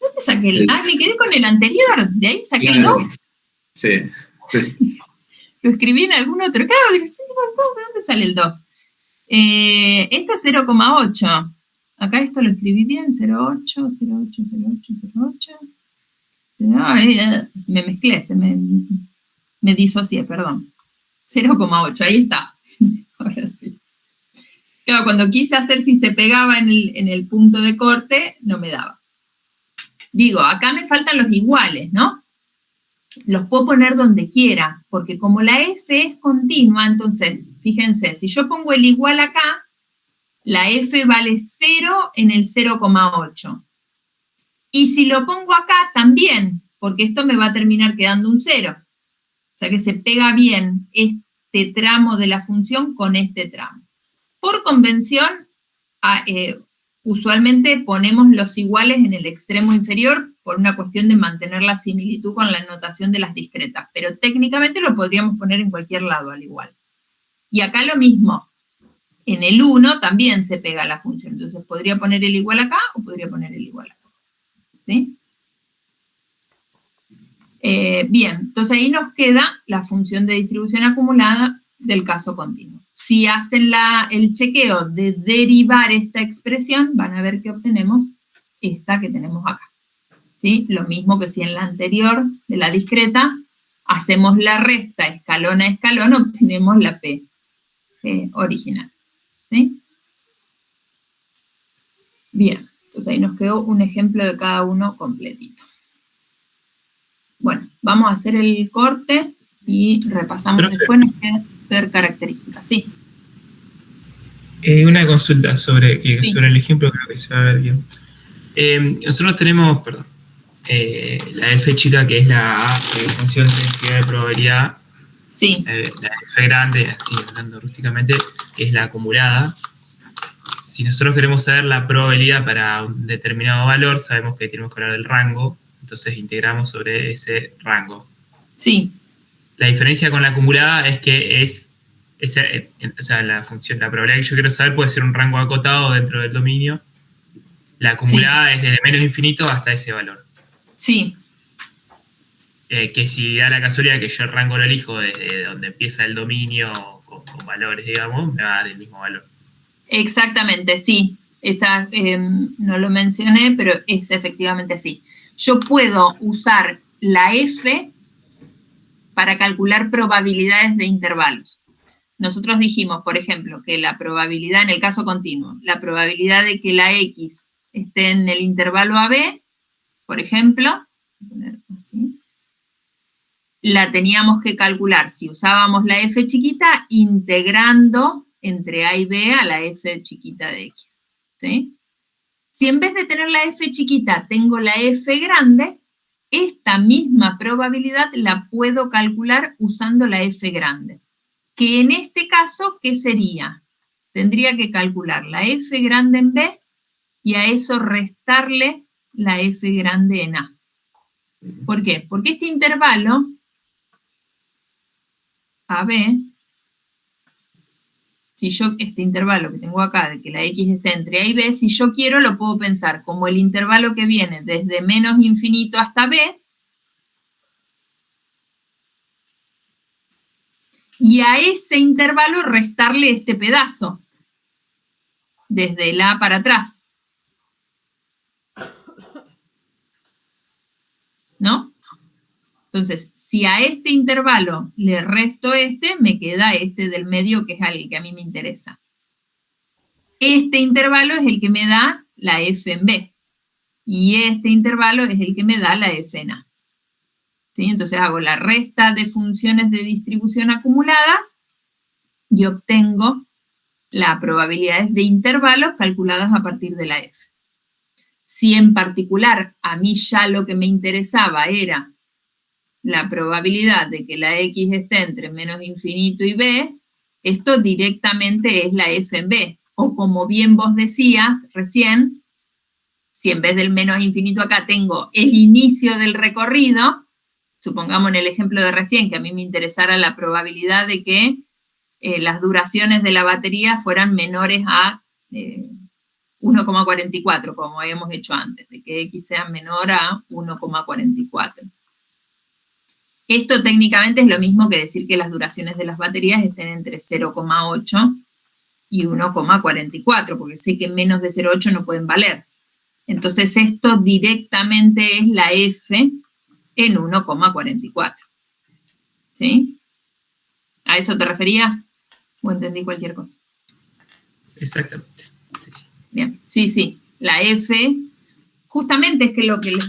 ¿Dónde saqué el? Me quedé con el anterior. De ahí saqué el 2. Sí. Lo escribí en algún otro. Claro, dije, sí, ¿de dónde sale el 2? Esto es 0,8. Acá esto lo escribí bien. 0,8, 0,8, 0,8, 0,8. Me mezclé, me disocié, perdón. 0,8, ahí está. Ahora sí. Claro, cuando quise hacer si se pegaba en el punto de corte, no me daba. Digo, acá me faltan los iguales, ¿no? Los puedo poner donde quiera, porque como la f es continua, entonces, fíjense, si yo pongo el igual acá, la f vale 0 en el 0,8. Y si lo pongo acá, también, porque esto me va a terminar quedando un 0. O sea que se pega bien este tramo de la función con este tramo. Por convención, usualmente ponemos los iguales en el extremo inferior por una cuestión de mantener la similitud con la notación de las discretas, pero técnicamente lo podríamos poner en cualquier lado al igual. Y acá lo mismo, en el 1 también se pega la función, entonces podría poner el igual acá o podría poner el igual acá. ¿Sí? Bien, entonces ahí nos queda la función de distribución acumulada del caso continuo. Si hacen el chequeo de derivar esta expresión, van a ver que obtenemos esta que tenemos acá. ¿Sí? Lo mismo que si en la anterior, de la discreta, hacemos la resta escalón a escalón, obtenemos la P original. ¿Sí? Bien, entonces ahí nos quedó un ejemplo de cada uno completito. Bueno, vamos a hacer el corte y repasamos. Después nos queda ver características. Sí. Una consulta sobre Sí. el ejemplo, creo que se va a ver bien. Nosotros tenemos, la F chica, que es la función de densidad de probabilidad, Sí, la F grande, así hablando rústicamente, que es la acumulada. Si nosotros queremos saber la probabilidad para un determinado valor, sabemos que tenemos que hablar del rango, entonces integramos sobre ese rango. sí, La diferencia con la acumulada es que o sea, la probabilidad que yo quiero saber puede ser un rango acotado dentro del dominio. La acumulada es desde menos infinito hasta ese valor. sí, Que si da la casualidad que yo el rango lo elijo desde donde empieza el dominio con valores, digamos, me va a dar el mismo valor. exactamente, sí. No lo mencioné, pero es efectivamente así. Yo puedo usar la F para calcular probabilidades de intervalos. Nosotros dijimos, por ejemplo, que la probabilidad, en el caso continuo, la probabilidad de que la X esté en el intervalo AB, por ejemplo, voy a poner así, la teníamos que calcular si usábamos la F chiquita integrando entre A y B a la F chiquita de X. ¿Sí? Si en vez de tener la F chiquita tengo la F grande, esta misma probabilidad la puedo calcular usando la F grande. Que en este caso, ¿qué sería? Tendría que calcular la F grande en B y a eso restarle la F grande en A. ¿Por qué? Porque este intervalo AB, este intervalo que tengo acá de que la X esté entre A y B, si yo quiero lo puedo pensar como el intervalo que viene desde menos infinito hasta B, y a ese intervalo restarle este pedazo, desde el A para atrás. ¿No? Entonces, si a este intervalo le resto este, me queda este del medio, que es el que a mí me interesa. Este intervalo es el que me da la F en B. Y este intervalo es el que me da la F en A. ¿Sí? Entonces hago la resta de funciones de distribución acumuladas y obtengo las probabilidades de intervalos calculadas a partir de la F. Si en particular a mí ya lo que me interesaba era la probabilidad de que la X esté entre menos infinito y B, esto directamente es la F en B. O como bien vos decías recién, si en vez del menos infinito acá tengo el inicio del recorrido, supongamos en el ejemplo de recién que a mí me interesara la probabilidad de que las duraciones de la batería fueran menores a 1,44, como habíamos hecho antes, de que X sea menor a 1,44. Esto técnicamente es lo mismo que decir que las duraciones de las baterías estén entre 0,8 y 1,44, porque sé que menos de 0,8 no pueden valer. Entonces esto directamente es la F en 1,44. ¿Sí? ¿A eso te referías? ¿O entendí cualquier cosa? Exactamente. Sí, sí. Bien, sí, sí. La F, justamente es que lo que les